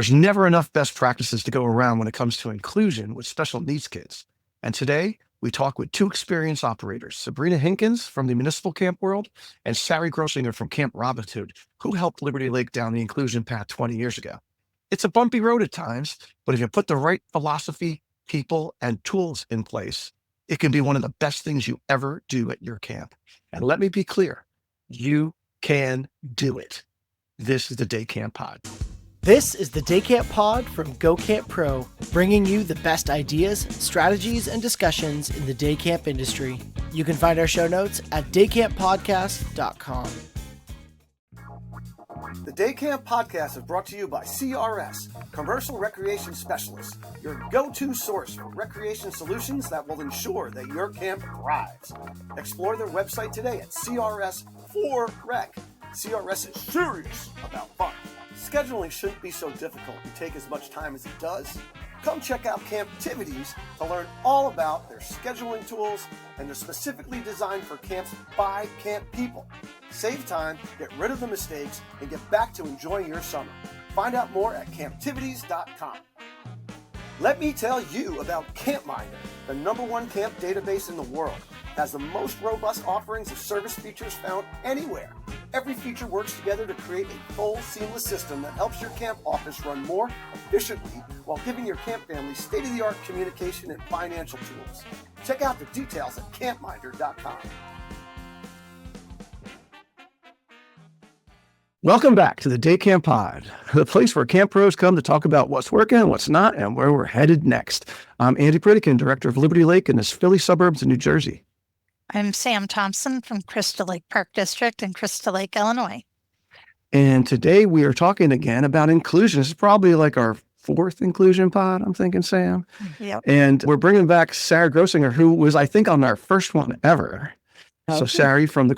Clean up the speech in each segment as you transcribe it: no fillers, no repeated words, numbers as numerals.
There's never enough best practices to go around when it comes to inclusion with special needs kids. And today, we talk with two experienced operators, Sabrina Hinkens from the municipal camp world and Sari Grossinger from Camp Robin Hood, who helped Liberty Lake down the inclusion path 20 years ago. It's a bumpy road at times, but if you put the right philosophy, people, and tools in place, it can be one of the best things you ever do at your camp. And let me be clear, you can do it. This is the Day Camp Pod. This is the Day Camp Pod from Go Camp Pro, bringing you the best ideas, strategies, and discussions in the day camp industry. You can find our show notes at daycamppodcast.com. The Day Camp Podcast is brought to you by CRS, Commercial Recreation Specialists, your go-to source for recreation solutions that will ensure that your camp thrives. Explore their website today at CRS4Rec. CRS is serious about fun. Scheduling shouldn't be so difficult and take as much time as it does. Come check out Camptivities to learn all about their scheduling tools, and they're specifically designed for camps by camp people. Save time, get rid of the mistakes, and get back to enjoying your summer. Find out more at camptivities.com. Let me tell you about CampMinder, the #1 camp database in the world. It has the most robust offerings of service features found anywhere. Every feature works together to create a full, seamless system that helps your camp office run more efficiently while giving your camp family state-of-the-art communication and financial tools. Check out the details at campminder.com. Welcome back to the Day Camp Pod, the place where camp pros come to talk about what's working, what's not, and where we're headed next. I'm Andy Pritikin, director of Liberty Lake in the Philly suburbs of New Jersey. I'm Sam Thompson from Crystal Lake Park District in Crystal Lake, Illinois. And today we are talking again about inclusion. This is probably like our fourth inclusion pod, I'm thinking, Sam. Yep. And we're bringing back Sari Grossinger, who was, I think, on our first one ever. So Sari from the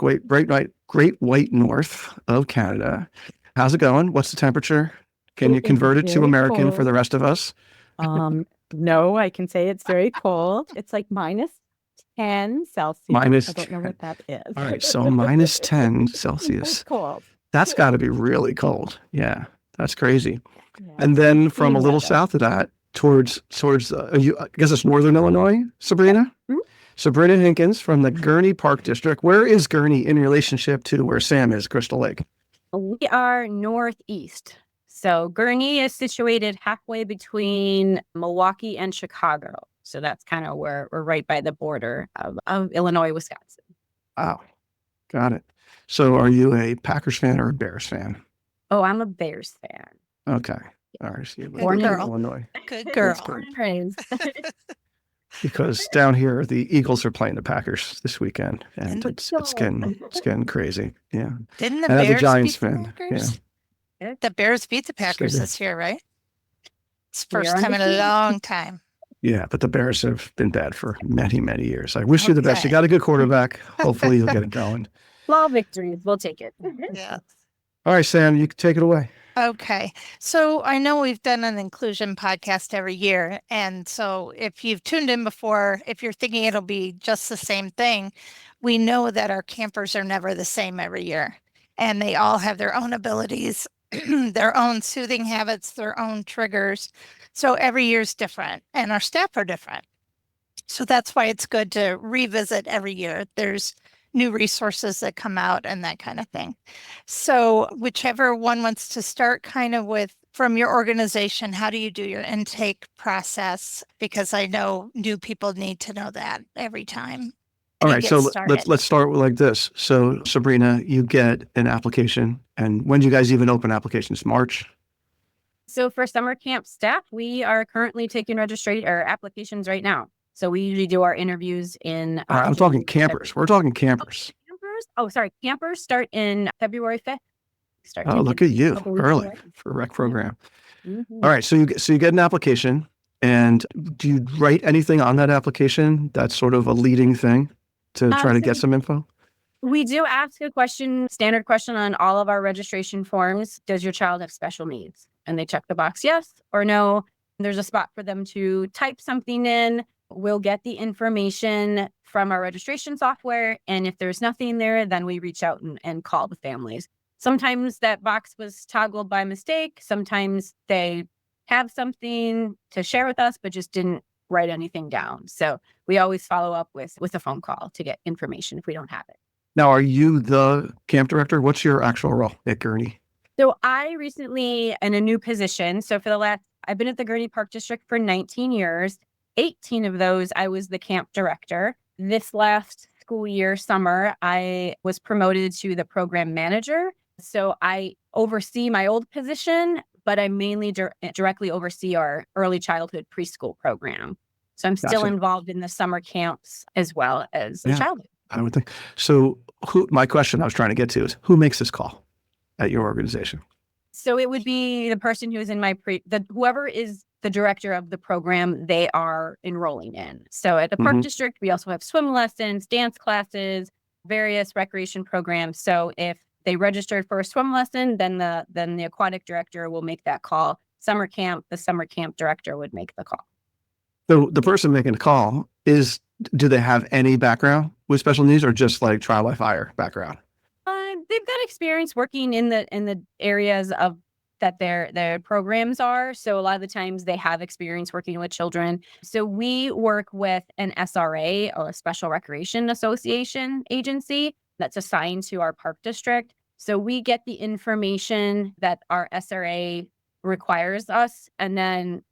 Great White North of Canada. How's it going? What's the temperature? Can you convert it to American for the rest of us? No, I can say it's very cold. It's like -10 Celsius. I don't know what that is. All right, so -10 Celsius. It's cold. That's got to be really cold. Yeah, that's crazy. Yeah. And then from a little south of that, towards I guess it's northern Illinois, Sabrina? Mm-hmm. Sabrina Hinkens from the Gurnee Park District. Where is Gurnee in relationship to where Sam is, Crystal Lake? We are northeast. So Gurnee is situated halfway between Milwaukee and Chicago. So that's kind of where we're right by the border of Illinois, Wisconsin. Wow. Got it. So are you a Packers fan or a Bears fan? Oh, I'm a Bears fan. Okay. All right. So Born in Illinois. Good girl. Praise. Because down here, the Eagles are playing the Packers this weekend, and it's getting crazy. Yeah. Didn't the Bears beat Giants the fan, Packers? Yeah. The Bears beat the Packers this year, right? It's the first time in a long time. Yeah, but the Bears have been bad for many, many years. I wish you the best. You got a good quarterback. Hopefully you'll get it going. Small victories. We'll take it. Yeah. All right, Sam, you can take it away. Okay. So I know we've done an inclusion podcast every year. And so if you've tuned in before, if you're thinking it'll be just the same thing, we know that our campers are never the same every year. And they all have their own abilities, their own soothing habits, their own triggers. So every year is different and our staff are different. So that's why it's good to revisit every year. There's new resources that come out and that kind of thing. So whichever one wants to start kind of with from your organization, how do you do your intake process? Because I know new people need to know that every time. All right, so let's start with like this. So Sabrina, you get an application, and when do you guys even open applications? March? So for summer camp staff, we are currently taking applications right now. So we usually do our interviews in... I'm talking campers. We're talking campers. Campers? Oh, sorry. Campers start in February 5th. Look at you. Early for a rec program. Mm-hmm. All right. So you get an application, and do you write anything on that application that's sort of a leading thing to try to get some info? We do ask a standard question on all of our registration forms. Does your child have special needs? And they check the box yes or no. There's a spot for them to type something in. We'll get the information from our registration software. And if there's nothing there, then we reach out and call the families. Sometimes that box was toggled by mistake. Sometimes they have something to share with us, but just didn't write anything down. So we always follow up with a phone call to get information if we don't have it. Now, are you the camp director? What's your actual role at Gurney? So I recently in a new position. So I've been at the Gurney Park District for 19 years. 18 of those, I was the camp director. This last school year, summer, I was promoted to the program manager. So I oversee my old position, but I mainly directly oversee our early childhood preschool program. So I'm still Gotcha. involved in the summer camps as well as the Yeah. childhood. I would think. So my question I was trying to get to is, who makes this call at your organization? So it would be the person who's in whoever is the director of the program they are enrolling in. So at the park district, we also have swim lessons, dance classes, various recreation programs. So if they registered for a swim lesson, then the aquatic director will make that call. Summer camp, the summer camp director would make the call. So the person making the call do they have any background with special needs or just like trial by fire background? They've got experience working in the areas of that their programs are. So a lot of the times they have experience working with children. So we work with an SRA, or a Special Recreation Association agency that's assigned to our park district. So we get the information that our SRA requires of us, and then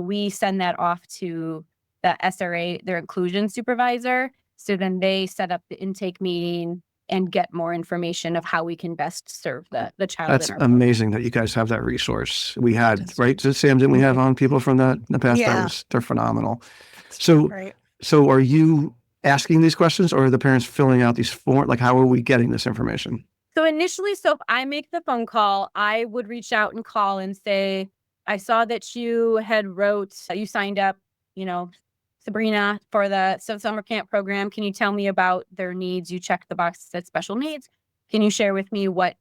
we send that off to the SRA, their inclusion supervisor. So then they set up the intake meeting and get more information of how we can best serve the child. That's amazing that you guys have that resource. We had, right, Sam, didn't we have on people from that in the past? Yeah. They're phenomenal. So are you asking these questions or are the parents filling out these forms? Like, how are we getting this information? So initially, if I make the phone call, I would reach out and call and say, I saw that you signed up, Sabrina, for the summer camp program. Can you tell me about their needs? You checked the box that said special needs. Can you share with me what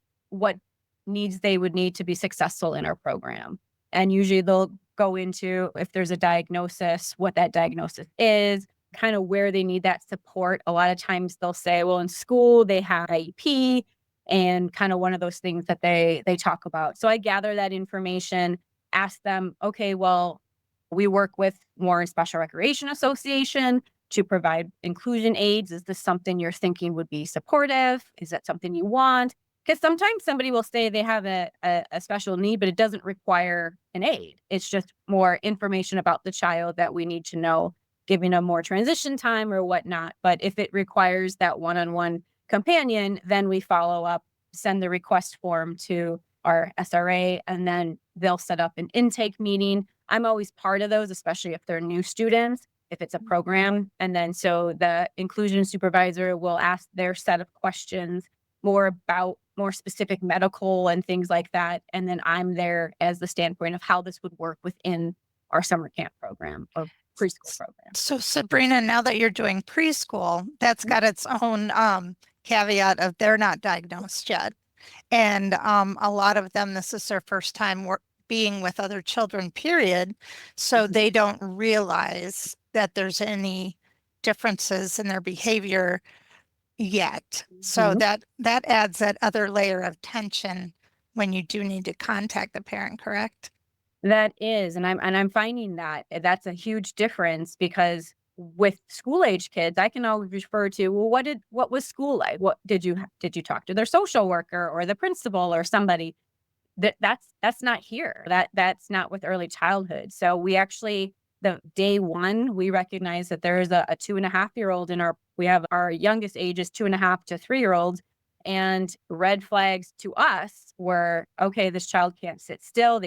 needs they would need to be successful in our program? And usually they'll go into, if there's a diagnosis, what that diagnosis is, kind of where they need that support. A lot of times they'll say, well, in school they have IEP, and kind of one of those things that they talk about. So I gather that information, ask them, okay, well, we work with Warren Special Recreation Association to provide inclusion aids. Is this something you're thinking would be supportive? Is that something you want? Because sometimes somebody will say they have a special need, but it doesn't require an aid. It's just more information about the child that we need to know, giving them more transition time or whatnot. But if it requires that one-on-one companion, then we follow up, send the request form to our SRA, and then they'll set up an intake meeting. I'm always part of those, especially if they're new students, if it's a program. And then so the inclusion supervisor will ask their set of questions more about more specific medical and things like that. And then I'm there as the standpoint of how this would work within our summer camp program or preschool program. So Sabrina, now that you're doing preschool, that's got its own caveat of they're not diagnosed yet. And a lot of them, this is their first time being with other children, period. So they don't realize that there's any differences in their behavior yet. So that adds that other layer of tension when you do need to contact the parent, correct? That is, and I'm finding that that's a huge difference, because with school age kids, I can always refer to, well, what was school like? What did you talk to their social worker or the principal or somebody? That's not here. That's not with early childhood. So we actually, the day one, we recognize that there is a 2.5-year-old we have our youngest age is 2.5 to 3-year-olds, and red flags to us were, okay, this child can't sit still.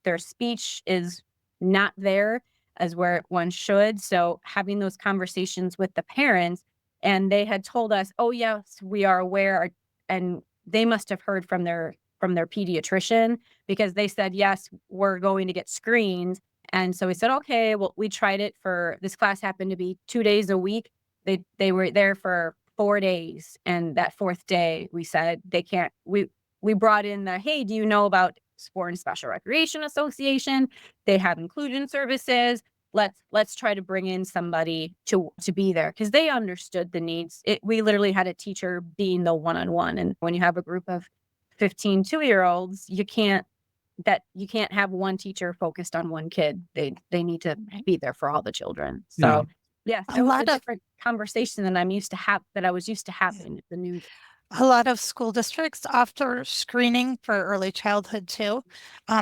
Their speech is not there as where one should. So having those conversations with the parents, and they had told us, oh yes, we are aware. And they must have heard from their pediatrician, because they said, yes, we're going to get screened. And so we said, okay, well, we tried it for, this class happened to be 2 days a week. They were there for 4 days. And that 4th day we said, they can't, we brought in hey, do you know about Warren Special Recreation Association? They have inclusion services. let's try to bring in somebody to be there, because they understood the needs. We literally had a teacher being the one-on-one, and when you have a group of 15 2-year-olds, you can't have one teacher focused on one kid. They need to be there for all the children. So yeah, A it was lot a of- different conversation than I was used to having at the news. A lot of school districts offer screening for early childhood too.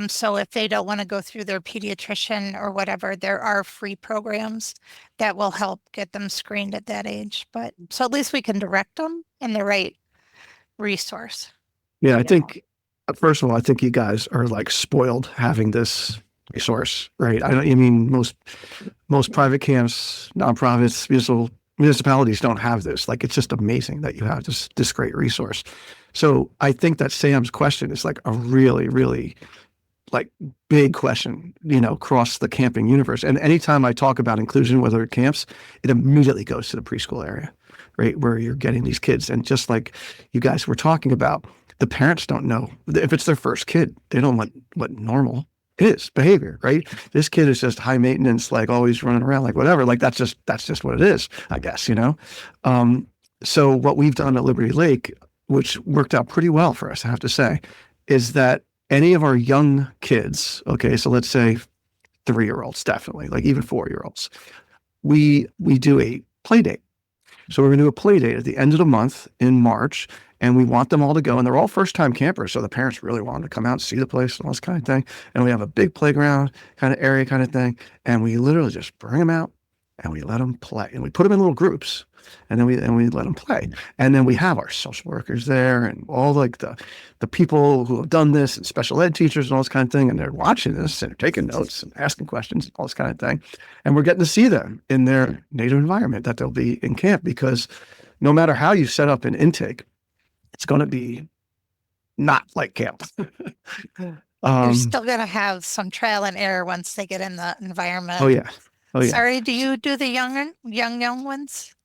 So if they don't want to go through their pediatrician or whatever, there are free programs that will help get them screened at that age. But so at least we can direct them in the right resource. Yeah, I think, first of all, I think you guys are like spoiled having this resource, right? I mean, most private camps, nonprofits, municipalities don't have this. Like, it's just amazing that you have this great resource. So I think that Sam's question is like a really, really like big question, across the camping universe. And anytime I talk about inclusion, whether at camps, it immediately goes to the preschool area, right? Where you're getting these kids. And just like you guys were talking about, the parents don't know if it's their first kid. They don't know what normal is behavior, right? This kid is just high maintenance, like always running around, like whatever. Like that's just what it is, I guess, So what we've done at Liberty Lake, which worked out pretty well for us, I have to say, is that any of our young kids, okay, so let's say 3-year-olds, definitely, like even 4-year-olds, we do a play date. So we're going to do a play date at the end of the month in March, and we want them all to go. And they're all first-time campers, so the parents really want them to come out and see the place and all this kind of thing. And we have a big playground kind of area kind of thing, and we literally just bring them out and we let them play. And we put them in little groups, and then we let them play. And then we have our social workers there and all like the people who have done this and special ed teachers and all this kind of thing. And they're watching this and they're taking notes and asking questions and all this kind of thing. And we're getting to see them in their native environment that they'll be in camp, because no matter how you set up an intake, it's going to be not like camp. You're still going to have some trial and error once they get in the environment. Oh yeah. Sorry, do you do the young ones?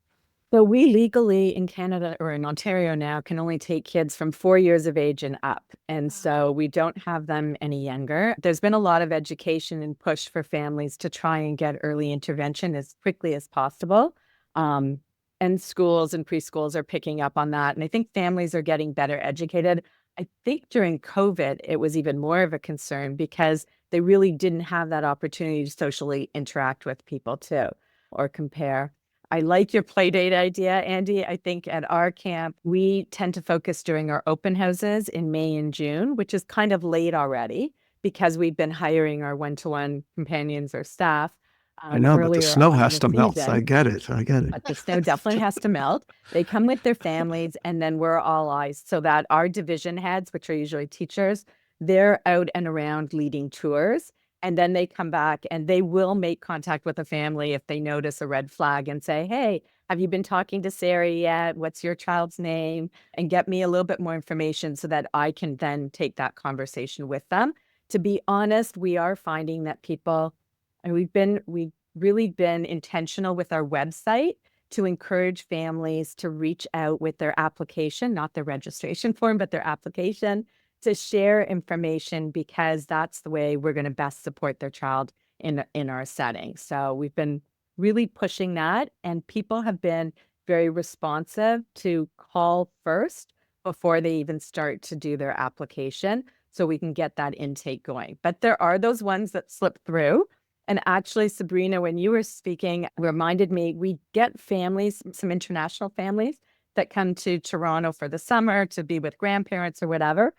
So we legally in Canada or in Ontario now can only take kids from 4 years of age and up. And so we don't have them any younger. There's been a lot of education and push for families to try and get early intervention as quickly as possible. And schools and preschools are picking up on that. And I think families are getting better educated. I think during COVID, it was even more of a concern because they really didn't have that opportunity to socially interact with people too, or compare. I like your play date idea, Andy. I think at our camp, we tend to focus during our open houses in May and June, which is kind of late already because we've been hiring our one-to-one companions or staff. I know, but the snow has to melt. I get it. But the snow definitely has to melt. They come with their families, and then we're all eyes so that our division heads, which are usually teachers, they're out and around leading tours. And then they come back and they will make contact with the family if they notice a red flag and say, hey, have you been talking to Sari yet? What's your child's name? And get me a little bit more information so that I can then take that conversation with them. To be honest, we are finding that people, and we've really been intentional with our website to encourage families to reach out with their application, not their registration form, but their application, to share information, because that's the way we're going to best support their child in our setting. So we've been really pushing that, and people have been very responsive to call first before they even start to do their application, so we can get that intake going. But there are those ones that slip through. And actually, Sabrina, when you were speaking, reminded me, we get families, some international families that come to Toronto for the summer to be with grandparents or whatever.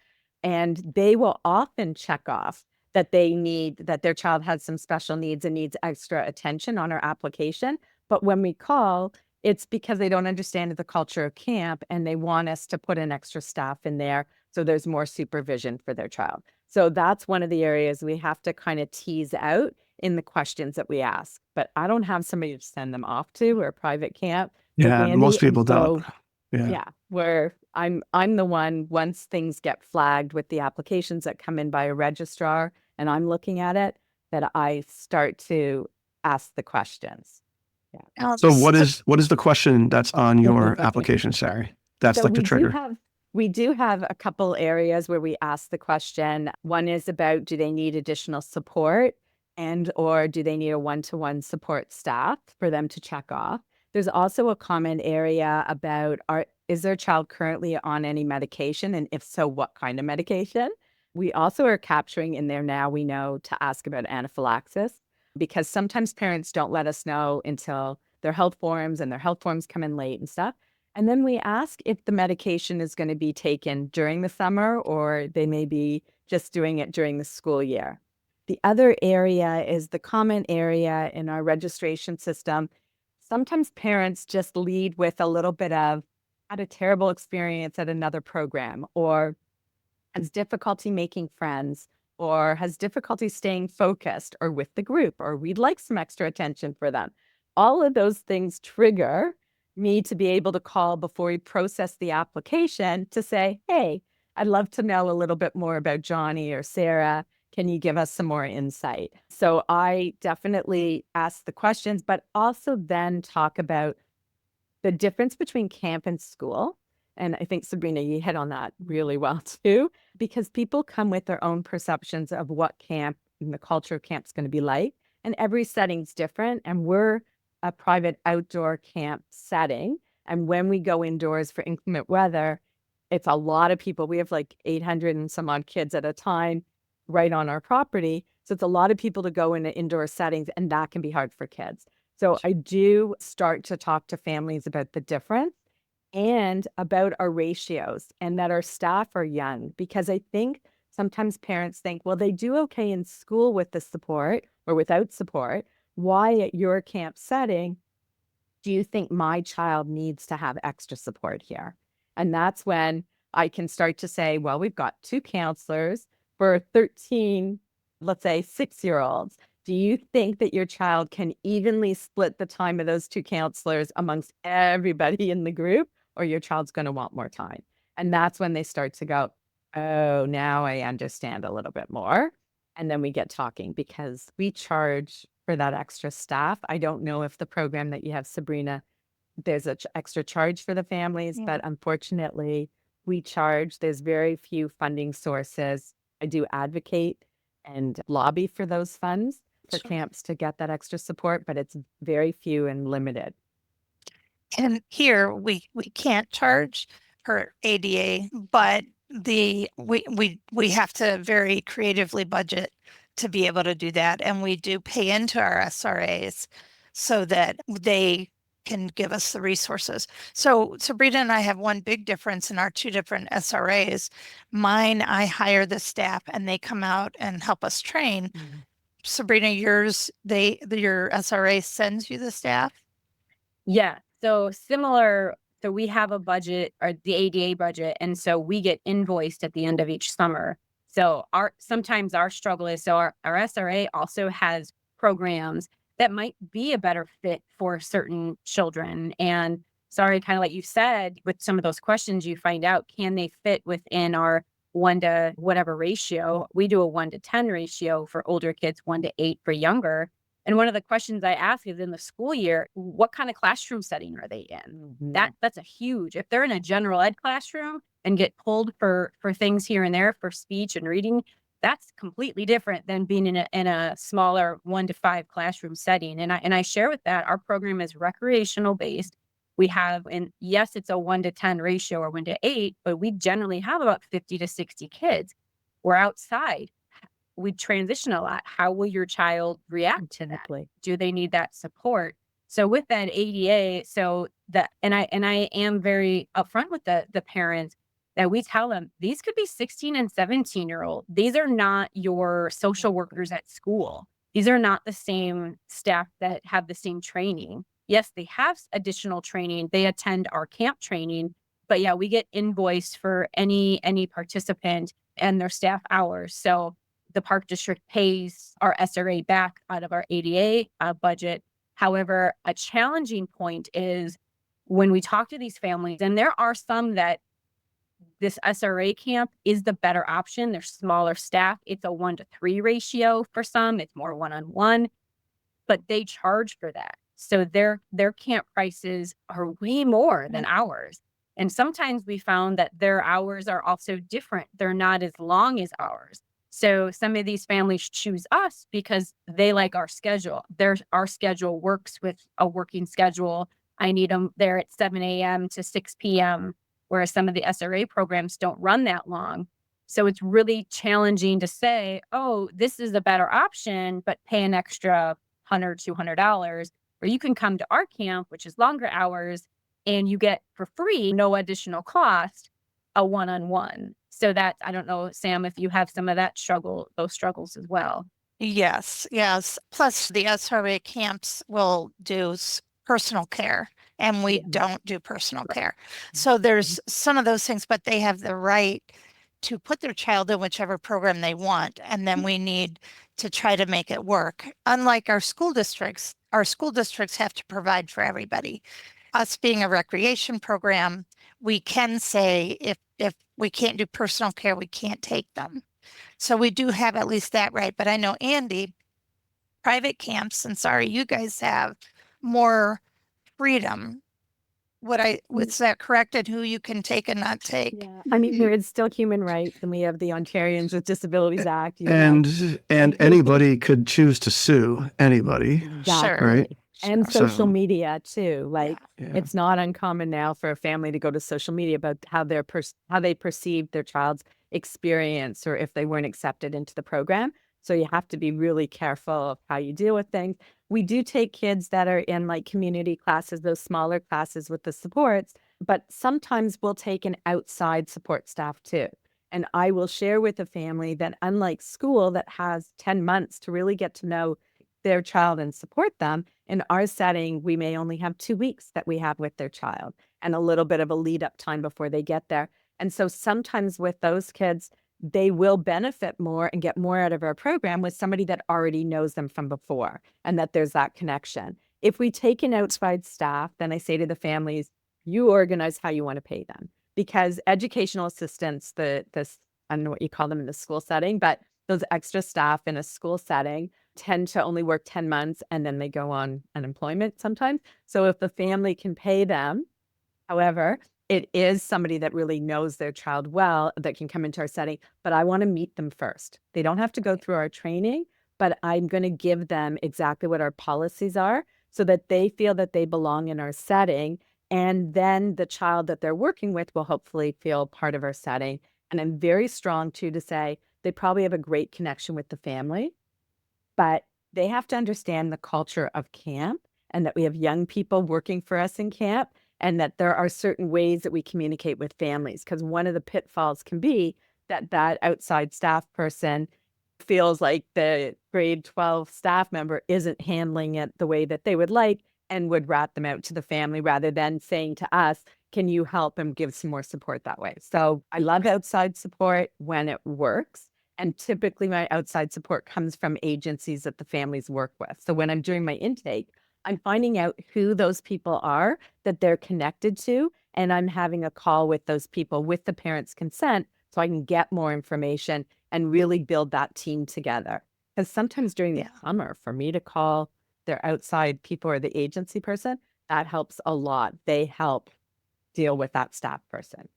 And they will often check off that that their child has some special needs and needs extra attention on our application. But when we call, it's because they don't understand the culture of camp and they want us to put an extra staff in there so there's more supervision for their child. So that's one of the areas we have to kind of tease out in the questions that we ask. But I don't have somebody to send them off to, or a private camp. Yeah, most people don't. Yeah, where I'm the one, once things get flagged with the applications that come in by a registrar and I'm looking at it, that I start to ask the questions. Yeah. So what is the question that's on your application, Sari? That's So like the trigger. We do have a couple areas where we ask the question. One is about, do they need additional support? and or do they need a one-to-one support staff for them to check off? There's also a comment area about is their child currently on any medication? And if so, what kind of medication? We also are capturing in there now, we know to ask about anaphylaxis because sometimes parents don't let us know until their health forms and their health forms come in late and stuff. And then we ask if the medication is going to be taken during the summer or they may be just doing it during the school year. The other area is the comment area in our registration system. Sometimes parents just lead with a little bit of had a terrible experience at another program or has difficulty making friends or has difficulty staying focused or with the group or we'd like some extra attention for them. All of those things trigger me to be able to call before we process the application to say, hey, I'd love to know a little bit more about Johnny or Sarah. Can you give us some more insight? So I definitely ask the questions, but also then talk about the difference between camp and school. And I think, Sabrina, you hit on that really well too, because people come with their own perceptions of what camp and the culture of camp is going to be like. And every setting's different. And we're a private outdoor camp setting. And when we go indoors for inclement weather, it's a lot of people. We have like 800 and some odd kids at a time right on our property. So it's a lot of people to go into indoor settings, and that can be hard for kids. So I do start to talk to families about the difference and about our ratios and that our staff are young, because I think sometimes parents think, well, they do okay in school with the support or without support. Why at your camp setting do you think my child needs to have extra support here? And that's when I can start to say, well, we've got 2 counselors for 13, let's say 6-year-olds. Do you think that your child can evenly split the time of those 2 counselors amongst everybody in the group, or your child's going to want more time? And that's when they start to go, oh, now I understand a little bit more. And then we get talking because we charge for that extra staff. I don't know if the program that you have, Sabrina, there's an extra charge for the families, Yeah. but unfortunately, we charge. There's very few funding sources. I do advocate and lobby for those funds for Sure. camps to get that extra support, but it's very few and limited. And here we can't charge per ADA, but we have to very creatively budget to be able to do that. And we do pay into our SRAs so that they can give us the resources. So Sabrina and I have one big difference in our 2 different SRAs. Mine, I hire the staff and they come out and help us train. Sabrina, yours, your SRA sends you the staff? Yeah. So similar. So we have a budget or the ADA budget. And so we get invoiced at the end of each summer. So sometimes our struggle is, so our SRA also has programs that might be a better fit for certain children. And sorry, kind of like you said, with some of those questions, you find out, can they fit within our 1 to whatever ratio? We do a 1 to 10 ratio for older kids, 1 to 8 for younger. And one of the questions I ask is, in the school year, what kind of classroom setting are they in? That's a huge, if they're in a general ed classroom and get pulled for things here and there for speech and reading, that's completely different than being in a smaller 1 to 5 classroom setting. And I share with that, our program is recreational based. We have, and yes, it's a 1 to 10 ratio or 1 to 8, but we generally have about 50 to 60 kids. We're outside. We transition a lot. How will your child react to that? Do they need that support? So with that ADA, and I am very upfront with the parents that we tell them, these could be 16 and 17-year-old. These are not your social workers at school. These are not the same staff that have the same training. Yes, they have additional training. They attend our camp training, but yeah, we get invoiced for any participant and their staff hours. So the park district pays our SRA back out of our ADA budget. However, a challenging point is when we talk to these families, and there are some that this SRA camp is the better option. They're smaller staff. It's a 1 to 3 ratio for some. It's more one-on-one, but they charge for that. So their camp prices are way more than ours. And sometimes we found that their hours are also different. They're not as long as ours. So some of these families choose us because they like our schedule. Our schedule works with a working schedule. I need them there at 7 a.m. to 6 p.m., whereas some of the SRA programs don't run that long. So it's really challenging to say, oh, this is a better option, but pay an extra $100, $200, or you can come to our camp, which is longer hours, and you get for free, no additional cost, a one-on-one. So that, I don't know, Sam, if you have some of those struggles as well. Yes, yes. Plus, the SRA camps will do personal care, and we don't do personal care. So there's some of those things, but they have the right to put their child in whichever program they want, and then we need to try to make it work. Unlike our school districts have to provide for everybody. Us being a recreation program, we can say if we can't do personal care, we can't take them. So we do have at least that right. But I know, Andy, private camps, and sorry, you guys have more freedom. Was that correct in who you can take and not take? Yeah. I mean, there is still human rights, and we have the Ontarians with Disabilities Act. And anybody could choose to sue anybody. Exactly. Right. And So- social media too. Like Yeah. it's not uncommon now for a family to go to social media about how how they perceive their child's experience or if they weren't accepted into the program. So you have to be really careful of how you deal with things. We do take kids that are in like community classes, those smaller classes with the supports, but sometimes we'll take an outside support staff too. And I will share with a family that unlike school that has 10 months to really get to know their child and support them, in our setting, we may only have 2 weeks that we have with their child and a little bit of a lead up time before they get there. And so sometimes with those kids, they will benefit more and get more out of our program with somebody that already knows them from before and that there's that connection. If we take an outside staff, then I say to the families, you organize how you want to pay them because educational assistants, I don't know what you call them in the school setting, but those extra staff in a school setting tend to only work 10 months and then they go on unemployment sometimes. So if the family can pay them, however, it is somebody that really knows their child well that can come into our setting, but I want to meet them first. They don't have to go through our training, but I'm going to give them exactly what our policies are so that they feel that they belong in our setting. And then the child that they're working with will hopefully feel part of our setting. And I'm very strong too to say they probably have a great connection with the family, but they have to understand the culture of camp and that we have young people working for us in camp and that there are certain ways that we communicate with families. Because one of the pitfalls can be that outside staff person feels like the grade 12 staff member isn't handling it the way that they would like and would rat them out to the family rather than saying to us, can you help and give some more support that way? So I love outside support when it works. And typically my outside support comes from agencies that the families work with. So when I'm doing my intake, I'm finding out who those people are that they're connected to. And I'm having a call with those people with the parents' consent so I can get more information and really build that team together. Because sometimes during the summer, for me to call their outside people or the agency person, that helps a lot. They help deal with that staff person.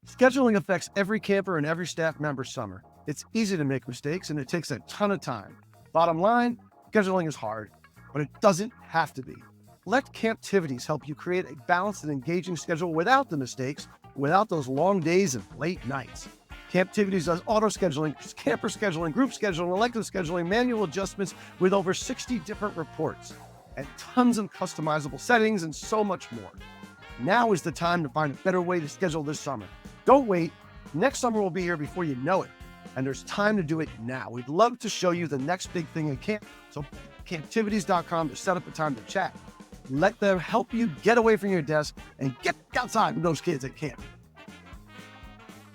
Scheduling affects every camper and every staff member's summer. It's easy to make mistakes and it takes a ton of time. Bottom line, scheduling is hard, but it doesn't have to be. Let Camptivities help you create a balanced and engaging schedule without the mistakes, without those long days and late nights. Camptivities does auto scheduling, camper scheduling, group scheduling, elective scheduling, manual adjustments with over 60 different reports and tons of customizable settings and so much more. Now is the time to find a better way to schedule this summer. Don't wait. Next summer will be here before you know it. And there's time to do it now. We'd love to show you the next big thing at camp. So camptivities.com to set up a time to chat. Let them help you get away from your desk and get outside with those kids at camp.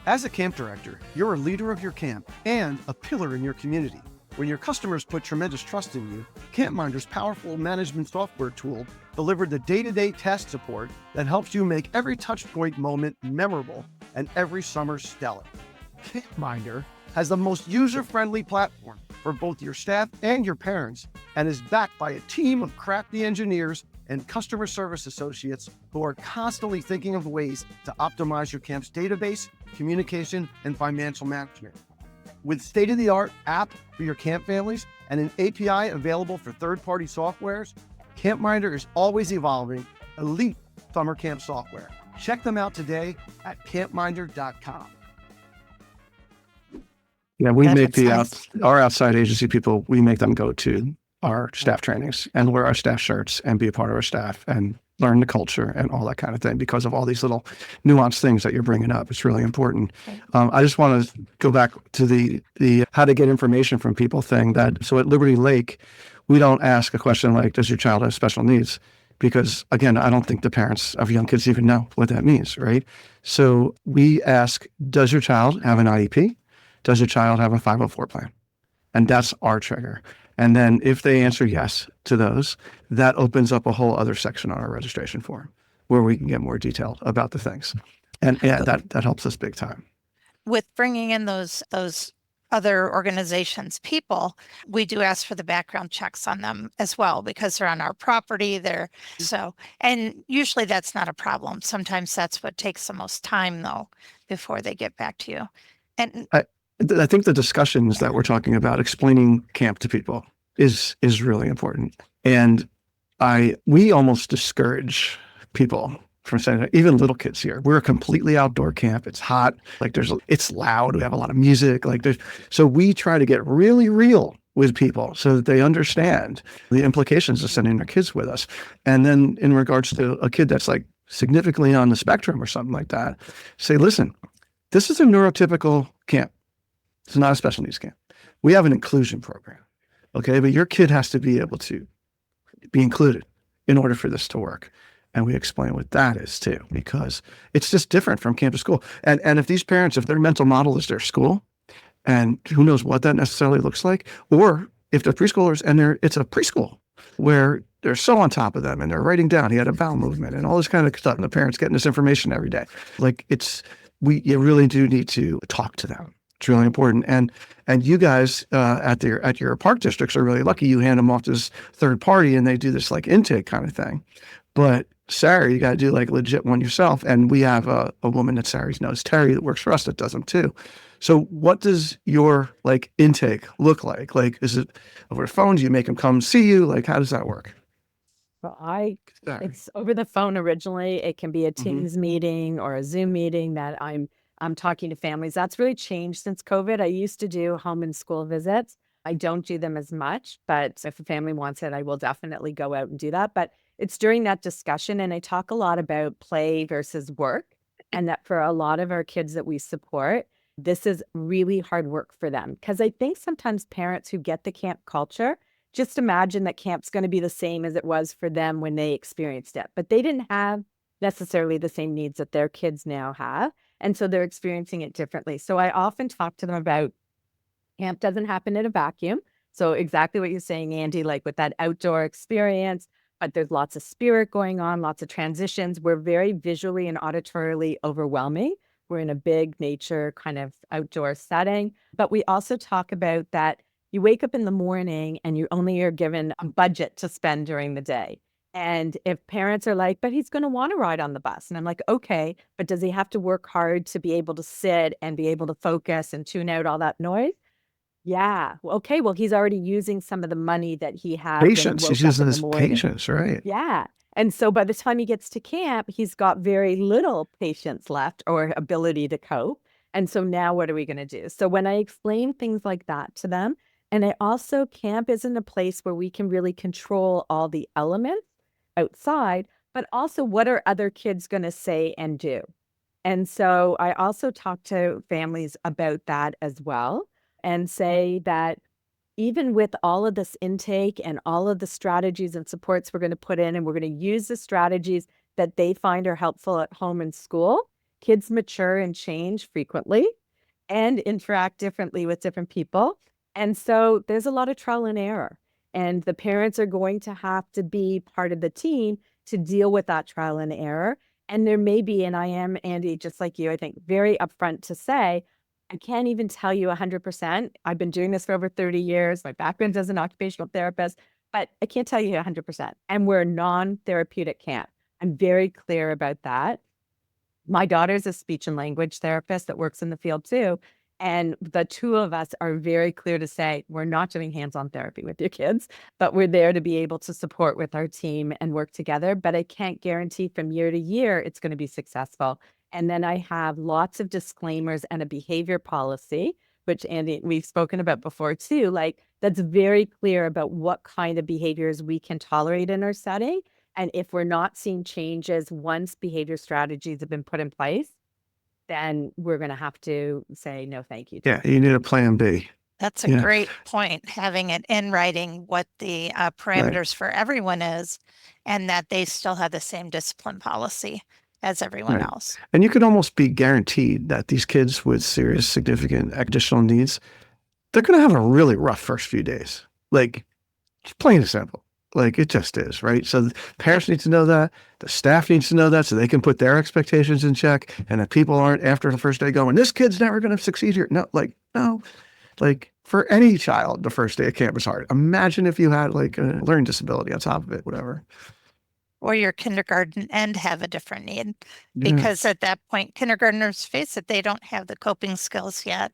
As a camp director, you're a leader of your camp and a pillar in your community. When your customers put tremendous trust in you, CampMinder's powerful management software tool delivered the day-to-day task support that helps you make every touchpoint moment memorable and every summer stellar. CampMinder has the most user-friendly platform for both your staff and your parents and is backed by a team of crafty engineers and customer service associates who are constantly thinking of ways to optimize your camp's database, communication, and financial management. With state-of-the-art app for your camp families and an API available for third-party softwares, Campminder is always evolving elite summer camp software. Check them out today at campminder.com. Yeah, we make our outside agency people, we make them go to our staff trainings and wear our staff shirts and be a part of our staff and learn the culture and all that kind of thing because of all these little nuanced things that you're bringing up. It's really important. I just want to go back to the how to get information from people thing. So at Liberty Lake, we don't ask a question like, does your child have special needs? Because again, I don't think the parents of young kids even know what that means, right? So we ask, does your child have an IEP? Does your child have a 504 plan? And that's our trigger. And then if they answer yes to those, that opens up a whole other section on our registration form where we can get more detail about the things. And yeah, that helps us big time. With bringing in those other organizations, people, we do ask for the background checks on them as well because they're on our property. And usually that's not a problem. Sometimes that's what takes the most time though, before they get back to you. And I think the discussions that we're talking about, explaining camp to people is really important. And we almost discourage people from saying that, even little kids here. We're a completely outdoor camp. It's hot. It's loud. We have a lot of music. So we try to get really real with people so that they understand the implications of sending their kids with us. And then in regards to a kid that's like significantly on the spectrum or something like that, say, listen, this is a neurotypical camp. It's not a special needs camp. We have an inclusion program, okay? But your kid has to be able to be included in order for this to work. And we explain what that is too, because it's just different from camp to school. And if these parents, if their mental model is their school, and who knows what that necessarily looks like, or if they're preschoolers and it's a preschool where they're so on top of them and they're writing down, he had a bowel movement and all this kind of stuff, and the parents getting this information every day. You really do need to talk to them. It's really important. And you guys at your park districts are really lucky. You hand them off to this third party and they do this like intake kind of thing. But Sari, you got to do like legit one yourself. And we have a woman that Sari knows, Terry, that works for us that does them too. So what does your like intake look like? Like, is it over the phone? Do you make them come see you? Like, how does that work? Well, it's over the phone originally. It can be a Teams meeting or a Zoom meeting that I'm talking to families. That's really changed since COVID. I used to do home and school visits. I don't do them as much, but if a family wants it, I will definitely go out and do that. But it's during that discussion, and I talk a lot about play versus work, and that for a lot of our kids that we support, this is really hard work for them. Because I think sometimes parents who get the camp culture just imagine that camp's going to be the same as it was for them when they experienced it. But they didn't have necessarily the same needs that their kids now have. And so they're experiencing it differently. So I often talk to them about camp doesn't happen in a vacuum. So exactly what you're saying, Andy, like with that outdoor experience, but there's lots of spirit going on, lots of transitions. We're very visually and auditorily overwhelming. We're in a big nature kind of outdoor setting. But we also talk about that you wake up in the morning and you only are given a budget to spend during the day. And if parents are like, but he's going to want to ride on the bus. And I'm like, okay, but does he have to work hard to be able to sit and be able to focus and tune out all that noise? Yeah. Well, okay. Well, he's already using some of the money that he has. Patience. He's using his patience, right? Yeah. And so by the time he gets to camp, he's got very little patience left or ability to cope. And so now what are we going to do? So when I explain things like that to them, and I also, camp isn't a place where we can really control all the elements outside, but also what are other kids going to say and do? And so I also talk to families about that as well and say that even with all of this intake and all of the strategies and supports we're going to put in, and we're going to use the strategies that they find are helpful at home and school, kids mature and change frequently and interact differently with different people. And so there's a lot of trial and error. And the parents are going to have to be part of the team to deal with that trial and error. And there may be, and I am, Andy, just like you, I think, very upfront to say, I can't even tell you 100%. I've been doing this for over 30 years. My background as an occupational therapist, but I can't tell you 100%. And we're a non-therapeutic camp. I'm very clear about that. My daughter's a speech and language therapist that works in the field too. And the two of us are very clear to say, we're not doing hands-on therapy with your kids, but we're there to be able to support with our team and work together. But I can't guarantee from year to year it's going to be successful. And then I have lots of disclaimers and a behavior policy, which Andy, we've spoken about before too, like that's very clear about what kind of behaviors we can tolerate in our setting. And if we're not seeing changes once behavior strategies have been put in place, then we're going to have to say no thank you. Yeah, you need a plan B. That's a great point, having it in writing what the parameters for everyone is, and that they still have the same discipline policy as everyone else. And you could almost be guaranteed that these kids with serious, significant additional needs, they're going to have a really rough first few days. Like, plain and simple. Like, it just is, right? So the parents need to know that. The staff needs to know that so they can put their expectations in check. And that people aren't after the first day going, this kid's never going to succeed here. No. Like, for any child, the first day of camp is hard. Imagine if you had like a learning disability on top of it, whatever. Or your kindergarten and have a different need. Because at that point, kindergartners, face it, they don't have the coping skills yet.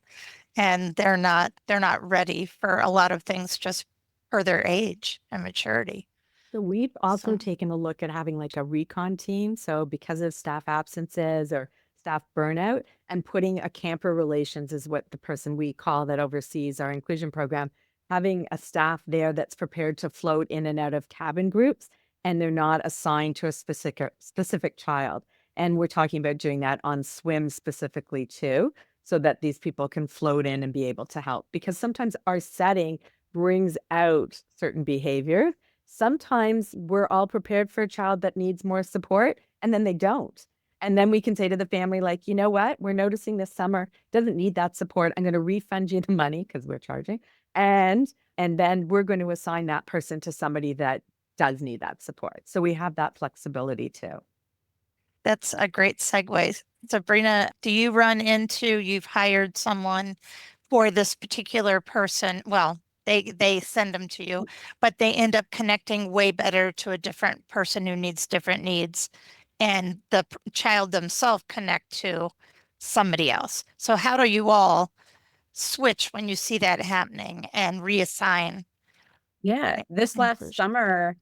And they're not ready for a lot of things just for their age and maturity. So we've also taken a look at having like a recon team. So because of staff absences or staff burnout, and putting a camper relations is what the person we call that oversees our inclusion program, having a staff there that's prepared to float in and out of cabin groups, and they're not assigned to a specific child. And we're talking about doing that on swim specifically too, so that these people can float in and be able to help. Because sometimes our setting brings out certain behavior. Sometimes we're all prepared for a child that needs more support, and then they don't. And then we can say to the family, like, you know what, we're noticing this summer doesn't need that support. I'm going to refund you the money because we're charging. And then we're going to assign that person to somebody that does need that support. So we have that flexibility too. That's a great segue. Sabrina, do you you've hired someone for this particular person? Well, they send them to you, but they end up connecting way better to a different person who needs different needs, and the child themselves connect to somebody else. So how do you all switch when you see that happening and reassign? Yeah, this last summer,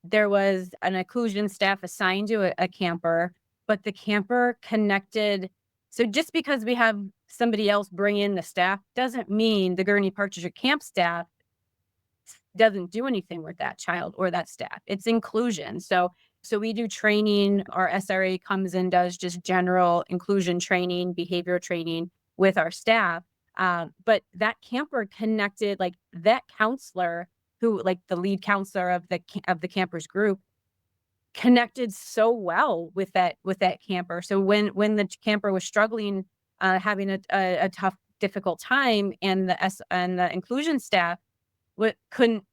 there was an inclusion staff assigned to a camper, but the camper connected. So just because we have somebody else bring in the staff doesn't mean the Gurney Partridge camp staff doesn't do anything with that child or that staff. It's inclusion. So we do training. Our SRA comes in, does just general inclusion training, behavior training with our staff. But that camper connected, like that counselor who, like the lead counselor of the campers group, connected so well with that camper. So when the camper was struggling, having a tough, difficult time, and the inclusion staff couldn't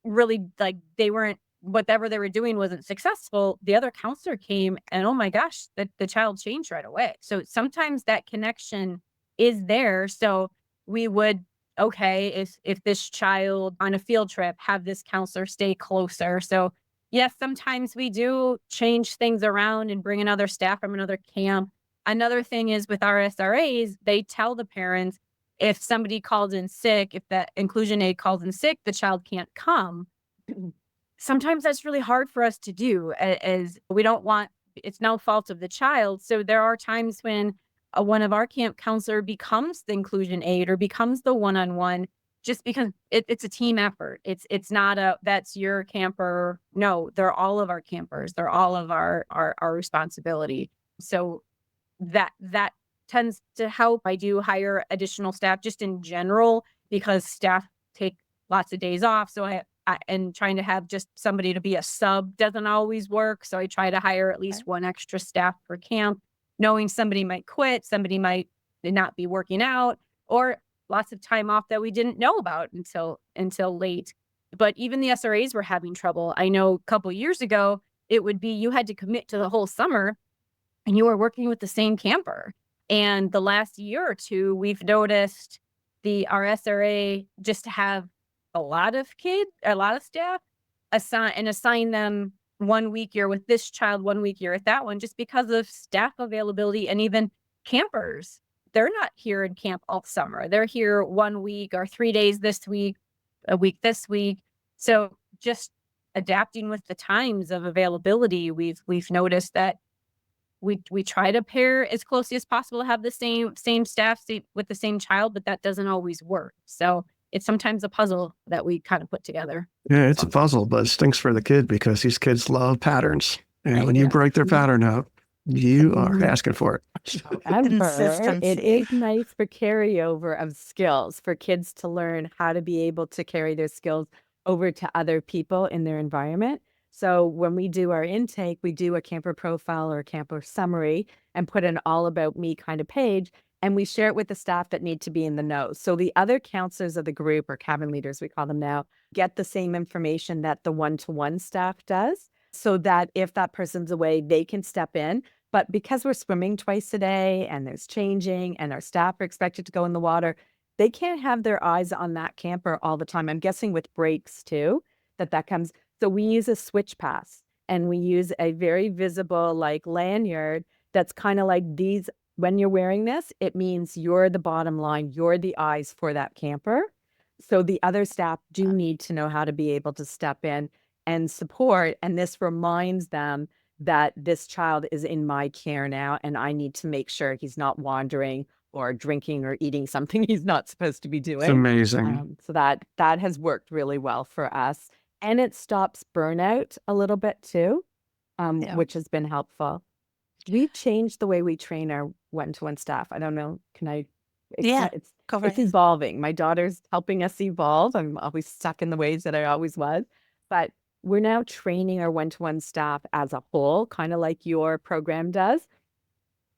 really, like, they weren't, whatever they were doing wasn't successful, the other counselor came and, oh my gosh, the child changed right away. So sometimes that connection is there. So we would, okay, if this child on a field trip, have this counselor stay closer. So yes, sometimes we do change things around and bring another staff from another camp. Another thing is with our SRAs, they tell the parents, if somebody calls in sick, if that inclusion aide calls in sick, the child can't come. Sometimes that's really hard for us to do, as we don't want, it's no fault of the child. So there are times when one of our camp counselor becomes the inclusion aide or becomes the one-on-one, just because it's a team effort. It's not that's your camper. No, they're all of our campers. They're all of our responsibility. So that tends to help. I do hire additional staff just in general because staff take lots of days off. So and trying to have just somebody to be a sub doesn't always work. So I try to hire at least one extra staff per camp, knowing somebody might quit, somebody might not be working out, or lots of time off that we didn't know about until late. But even the SRAs were having trouble. I know a couple of years ago, it would be you had to commit to the whole summer and you were working with the same camper. And the last year or two, we've noticed our SRA just have a lot of staff assign them 1 week you're with this child, 1 week you're at that one, just because of staff availability and even campers they're not here in camp all summer. They're here 1 week or 3 days this week, a week this week. So just adapting with the times of availability, we've noticed that we try to pair as closely as possible to have the same staff with the same child, but that doesn't always work. So it's sometimes a puzzle that we kind of put together. Yeah, it's a puzzle, but it stinks for the kid because these kids love patterns. And when you break their pattern up, you are asking for it. However, it Consistency. is nice for carryover of skills for kids to learn how to be able to carry their skills over to other people in their environment. So when we do our intake, we do a camper profile or a camper summary and put an all about me kind of page, and we share it with the staff that need to be in the know. So the other counselors of the group, or cabin leaders, we call them now, get the same information that the one-to-one staff does, so that if that person's away, they can step in. But because we're swimming twice a day and there's changing and our staff are expected to go in the water, they can't have their eyes on that camper all the time. I'm guessing with breaks too, that comes. So we use a switch pass, and we use a very visible like lanyard that's kind of like these. When you're wearing this, it means you're the bottom line, you're the eyes for that camper. So the other staff do need to know how to be able to step in and support. And this reminds them that this child is in my care now, and I need to make sure he's not wandering or drinking or eating something he's not supposed to be doing. It's amazing. So that has worked really well for us. And it stops burnout a little bit too, Yeah. which has been helpful. We've changed the way we train our one-to-one staff. I don't know. Can I? Yeah, It's go right it's ahead. evolving. My daughter's helping us evolve. I'm always stuck in the ways that I always was, but we're now training our one-to-one staff as a whole, kind of like your program does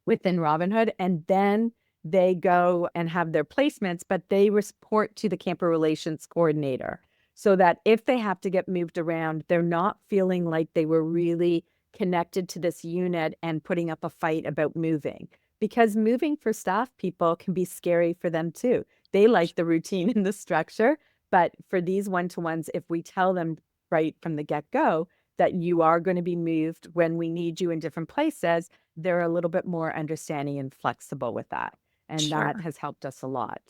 within Robin Hood. And then they go and have their placements, but they report to the camper relations coordinator, so that if they have to get moved around, they're not feeling like they were really connected to this unit and putting up a fight about moving. Because moving for staff people can be scary for them too. They like the routine and the structure, but for these one-to-ones, if we tell them right from the get-go that you are going to be moved when we need you in different places, they're a little bit more understanding and flexible with that. And that Sure. has helped us a lot.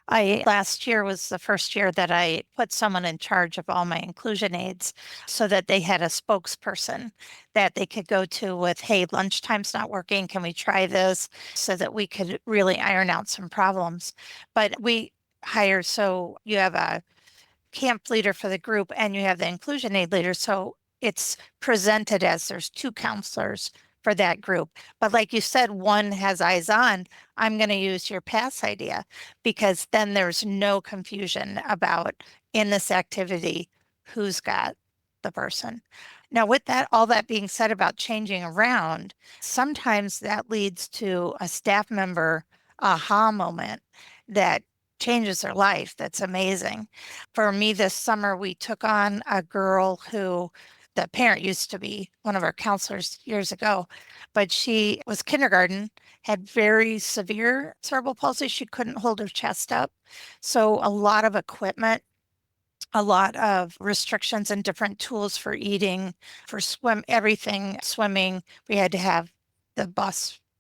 Last year was the first year that I put someone in charge of all my inclusion aids so that they had a spokesperson that they could go to with, hey, lunchtime's not working. Can we try this? So that we could really iron out some problems. But we hire, so you have a camp leader for the group and you have the inclusion aid leader. So it's presented as there's two counselors for that group. But like you said, one has eyes on. I'm going to use your pass idea, because then there's no confusion about in this activity who's got the person. Now, with that, all that being said about changing around, sometimes that leads to a staff member aha moment that changes their life. That's amazing. For me, this summer, we took on a girl who the parent used to be one of our counselors years ago, but she was kindergarten, had very severe cerebral palsy. She couldn't hold her chest up. So a lot of equipment, a lot of restrictions and different tools for eating, for everything swimming. We had to have the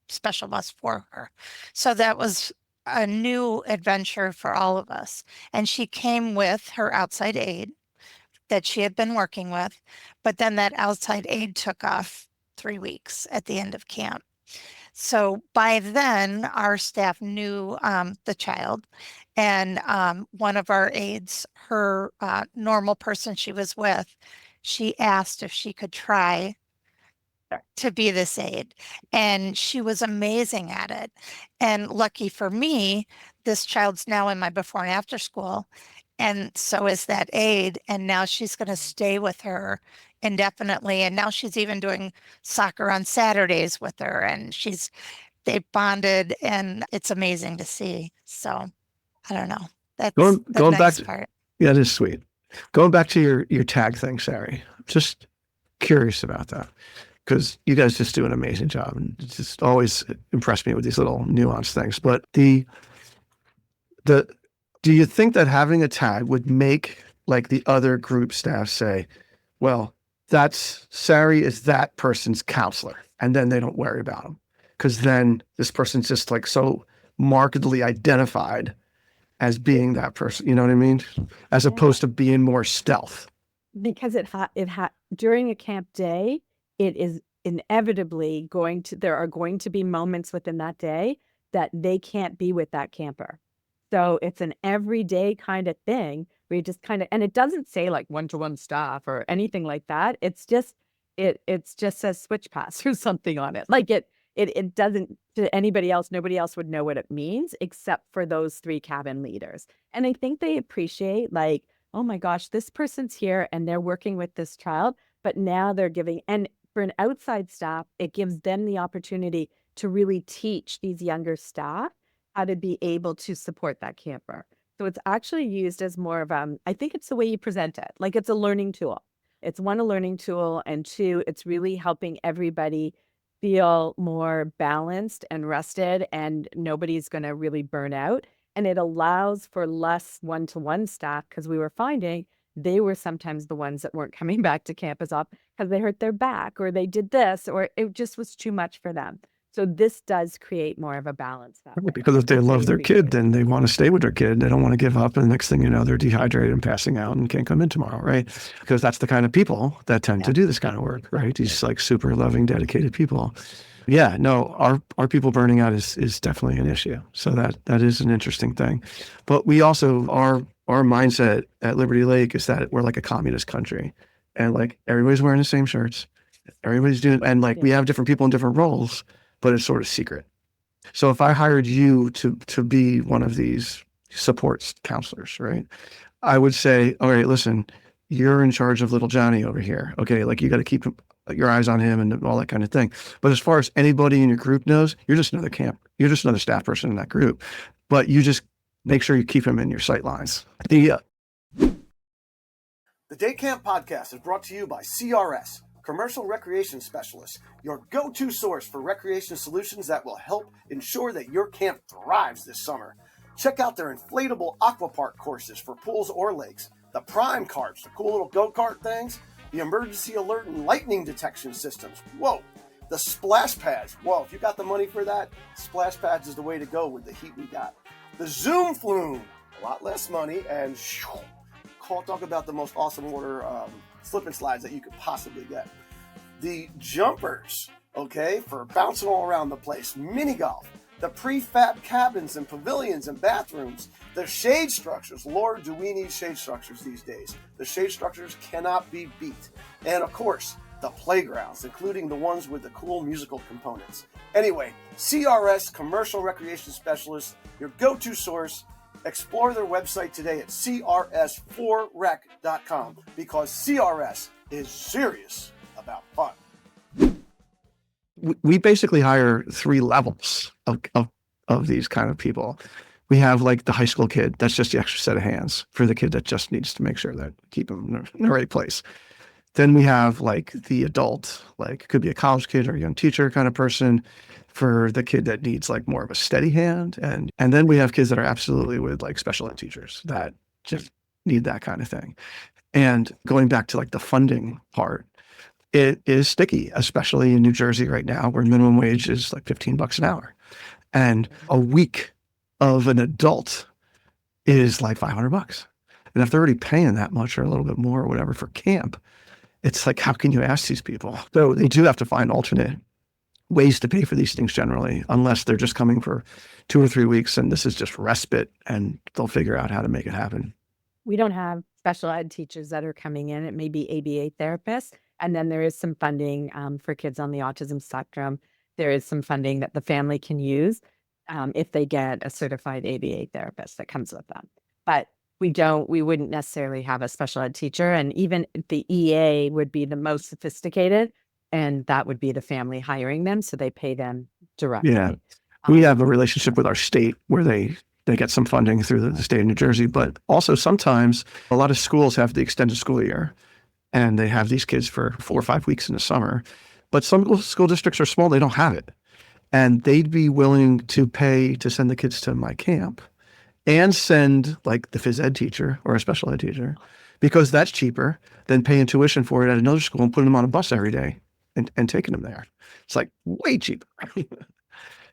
special bus for her. So that was a new adventure for all of us. And she came with her outside aide that she had been working with, but then that outside aide took off 3 weeks at the end of camp. So by then, our staff knew the child, and one of our aides, her normal person she was with, she asked if she could try to be this aide, and she was amazing at it. And lucky for me, this child's now in my before and after school, and so is that aide, and now she's going to stay with her indefinitely. And now she's even doing soccer on Saturdays with her, and they bonded, and it's amazing to see. So I don't know. That's Going the going back nice to part. yeah, that is sweet. Going back to your tag thing, Sari. Just curious about that because you guys just do an amazing job, and it's just always impressed me with these little nuanced things. But the do you think that having a tag would make like the other group staff say, well, that's Sari is that person's counselor, and then they don't worry about him because then this person's just like so markedly identified as being that person. You know what I mean? As opposed to being more stealth. Because during a camp day, it is inevitably there are going to be moments within that day that they can't be with that camper. So it's an everyday kind of thing where you just kind of, and it doesn't say like one-to-one staff or anything like that. It's just, it's just says switch pass or something on it. Like it doesn't, to anybody else, nobody else would know what it means except for those 3 cabin leaders. And I think they appreciate like, oh my gosh, this person's here and they're working with this child, but now they're giving, and for an outside staff, it gives them the opportunity to really teach these younger staff how to be able to support that camper. So it's actually used as more of, I think it's the way you present it. Like it's a learning tool. It's one, a learning tool, and 2, it's really helping everybody feel more balanced and rested, and nobody's going to really burn out. And it allows for less one-to-one staff, because we were finding they were sometimes the ones that weren't coming back to camp as often because they hurt their back or they did this, or it just was too much for them. So this does create more of a balance. That way. Because if they love their kid, then they want to stay with their kid. They don't want to give up. And the next thing you know, they're dehydrated and passing out and can't come in tomorrow, right? Because that's the kind of people that tend to do this kind of work, right? These like super loving, dedicated people. Yeah, no, our people burning out is definitely an issue. So that is an interesting thing. But we also, our mindset at Liberty Lake is that we're like a communist country. And like everybody's wearing the same shirts. Everybody's doing, and like we have different people in different roles, but it's sort of secret. So if I hired you to be one of these support counselors, right? I would say, all right, listen, you're in charge of little Johnny over here. Okay, like you got to keep your eyes on him and all that kind of thing. But as far as anybody in your group knows, you're just another you're just another staff person in that group. But you just make sure you keep him in your sight lines. The Day Camp Podcast is brought to you by CRS, Commercial Recreation Specialists, your go-to source for recreation solutions that will help ensure that your camp thrives this summer. Check out their inflatable aqua park courses for pools or lakes, the prime carts, the cool little go-kart things, the emergency alert and lightning detection systems. Whoa! The splash pads. Whoa, if you got the money for that, splash pads is the way to go with the heat we got. The Zoom Flume. A lot less money and talk about the most awesome water slip and slides that you could possibly get. The jumpers, okay, for bouncing all around the place. Mini golf. The prefab cabins and pavilions and bathrooms. The shade structures. Lord, do we need shade structures these days. The shade structures cannot be beat. And of course, the playgrounds, including the ones with the cool musical components. Anyway, CRS, Commercial Recreation Specialists, your go-to source. Explore their website today at crs4rec.com because CRS is serious about fun. We basically hire 3 levels of these kind of people. We have like the high school kid. That's just the extra set of hands for the kid that just needs to make sure that keep him in the right place. Then we have like the adult, like it could be a college kid or a young teacher kind of person for the kid that needs like more of a steady hand. And then we have kids that are absolutely with like special ed teachers that just need that kind of thing. And going back to like the funding part, it is sticky, especially in New Jersey right now where minimum wage is like $15 an hour. And a week of an adult is like $500. And if they're already paying that much or a little bit more or whatever for camp, it's like, how can you ask these people? So they do have to find alternate ways to pay for these things generally, unless they're just coming for 2 or 3 weeks and this is just respite and they'll figure out how to make it happen. We don't have special ed teachers that are coming in. It may be ABA therapists. And then there is some funding for kids on the autism spectrum. There is some funding that the family can use if they get a certified ABA therapist that comes with them. But we wouldn't necessarily have a special ed teacher. And even the EA would be the most sophisticated, and that would be the family hiring them. So they pay them directly. Yeah. We have a relationship with our state where they get some funding through the state of New Jersey, but also sometimes a lot of schools have the extended school year and they have these kids for 4 or 5 weeks in the summer. But some school districts are small, they don't have it. And they'd be willing to pay to send the kids to my camp and send like the phys ed teacher or a special ed teacher because that's cheaper than paying tuition for it at another school and putting them on a bus every day and taking them there. It's like way cheaper.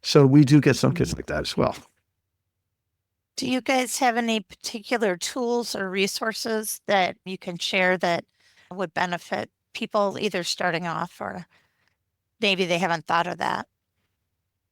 So we do get some kids like that as well. Do you guys have any particular tools or resources that you can share that would benefit people either starting off or maybe they haven't thought of that?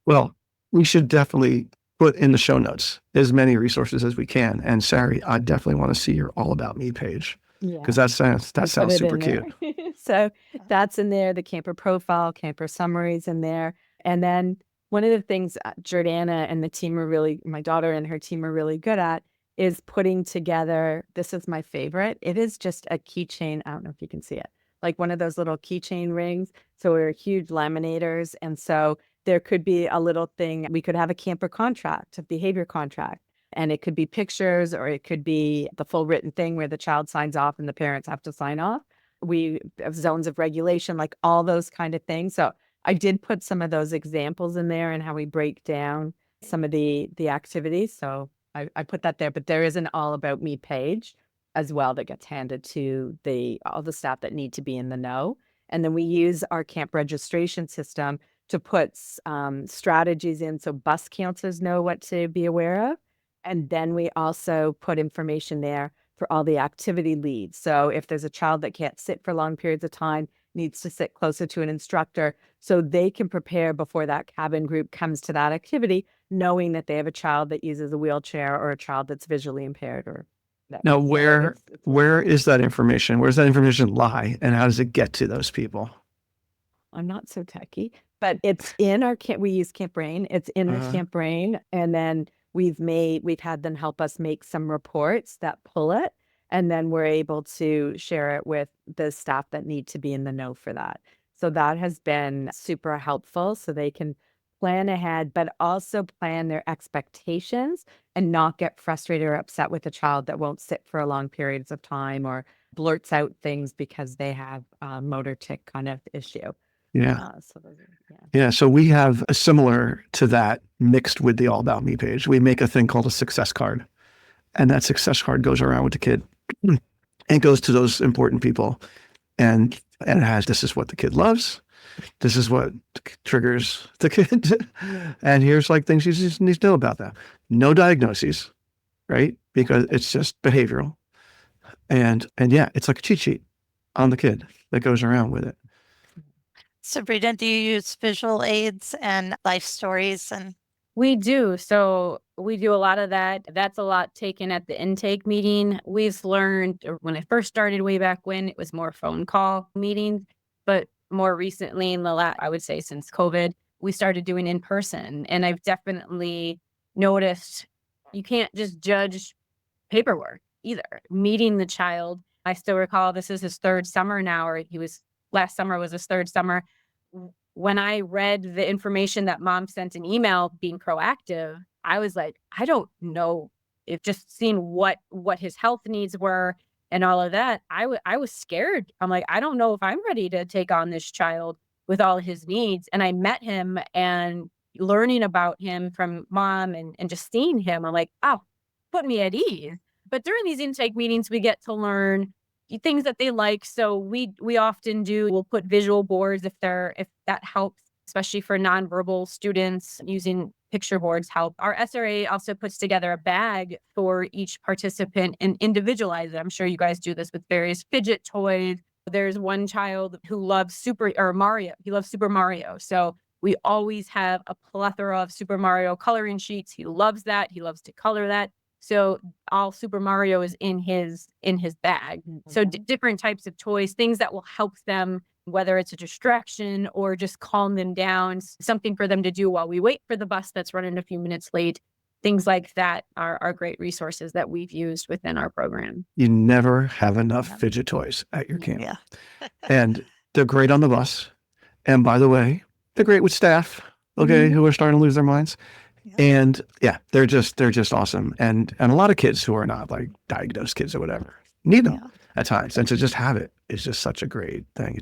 Well, we should definitely put in the show notes as many resources as we can. And Sari, I definitely want to see your All About Me page because Yeah. that Put sounds it super in there. cute. So that's in there, the camper profile, camper summaries in there. And then one of the things Jordana and the team are really, my daughter and her team are really good at is putting together, this is my favorite. It is just a keychain. I don't know if you can see it, like one of those little keychain rings. So we're huge laminators. And so there could be a little thing, we could have a camper contract, a behavior contract. And it could be pictures or it could be the full written thing where the child signs off and the parents have to sign off. We have zones of regulation, like all those kind of things. So I did put some of those examples in there and how we break down some of the activities. So I put that there, but there is an All About Me page as well that gets handed to all the staff that need to be in the know. And then we use our camp registration system to put strategies in so bus counselors know what to be aware of. And then we also put information there for all the activity leads. So if there's a child that can't sit for long periods of time, needs to sit closer to an instructor, so they can prepare before that cabin group comes to that activity, knowing that they have a child that uses a wheelchair or a child that's visually impaired or that. Now, So where is that information? Where does that information lie, and how does it get to those people? I'm not so techy, but it's in our camp. We use Camp Brain. It's in the Camp Brain, and then we've had them help us make some reports that pull it, and then we're able to share it with the staff that need to be in the know for that. So that has been super helpful, so they can plan ahead, but also plan their expectations and not get frustrated or upset with a child that won't sit for long periods of time or blurts out things because they have a motor tic kind of issue. Yeah. So those are, Yeah. So we have a similar to that mixed with the All About Me page. We make a thing called a success card. And that success card goes around with the kid and goes to those important people. And it has, this is what the kid loves. This is what triggers the kid. And here's like things you just need to know about that. No diagnoses, right? Because it's just behavioral. And yeah, it's like a cheat sheet on the kid that goes around with it. Sabrina, do you use visual aids and life stories? And we do. So we do a lot of that. That's a lot taken at the intake meeting. We've learned when I first started way back when, it was more phone call meetings, but more recently in I would say since COVID, we started doing in person. And I've definitely noticed you can't just judge paperwork either. Meeting the child. I still recall this is his third summer now, or last summer was his third summer. When I read the information that mom sent an email being proactive, I was like, I don't know if just seeing what his health needs were and all of that, I was scared. I'm like, I don't know if I'm ready to take on this child with all his needs. And I met him and learning about him from mom and just seeing him, I'm like, oh, put me at ease. But during these intake meetings, we get to learn things that they like. So we often we'll put visual boards if that helps, especially for nonverbal students. Using picture boards help. Our SRA also puts together a bag for each participant and individualize it. I'm sure you guys do this with various fidget toys. There's one child who loves Mario. He loves Super Mario. So we always have a plethora of Super Mario coloring sheets. He loves that. He loves to color that. So all Super Mario is in his bag. So different types of toys, things that will help them, whether it's a distraction or just calm them down, something for them to do while we wait for the bus that's running a few minutes late. Things like that are great resources that we've used within our program. You never have enough fidget toys at your camp. yeah. And they're great on the bus. And by the way, they're great with staff, who are starting to lose their minds. Yeah. And yeah, they're just awesome. And a lot of kids who are not like diagnosed kids or whatever need them at times. And to just have it is just such a great thing.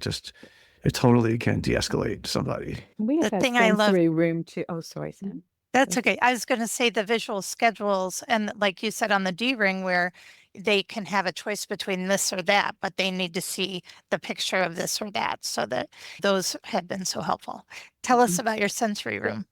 It totally can de-escalate somebody. We have The a thing I love- sensory room too. Oh, sorry, Sam. That's okay. I was going to say the visual schedules, and like you said on the D-ring, where they can have a choice between this or that, but they need to see the picture of this or that. So that those have been so helpful. Tell us about your sensory room.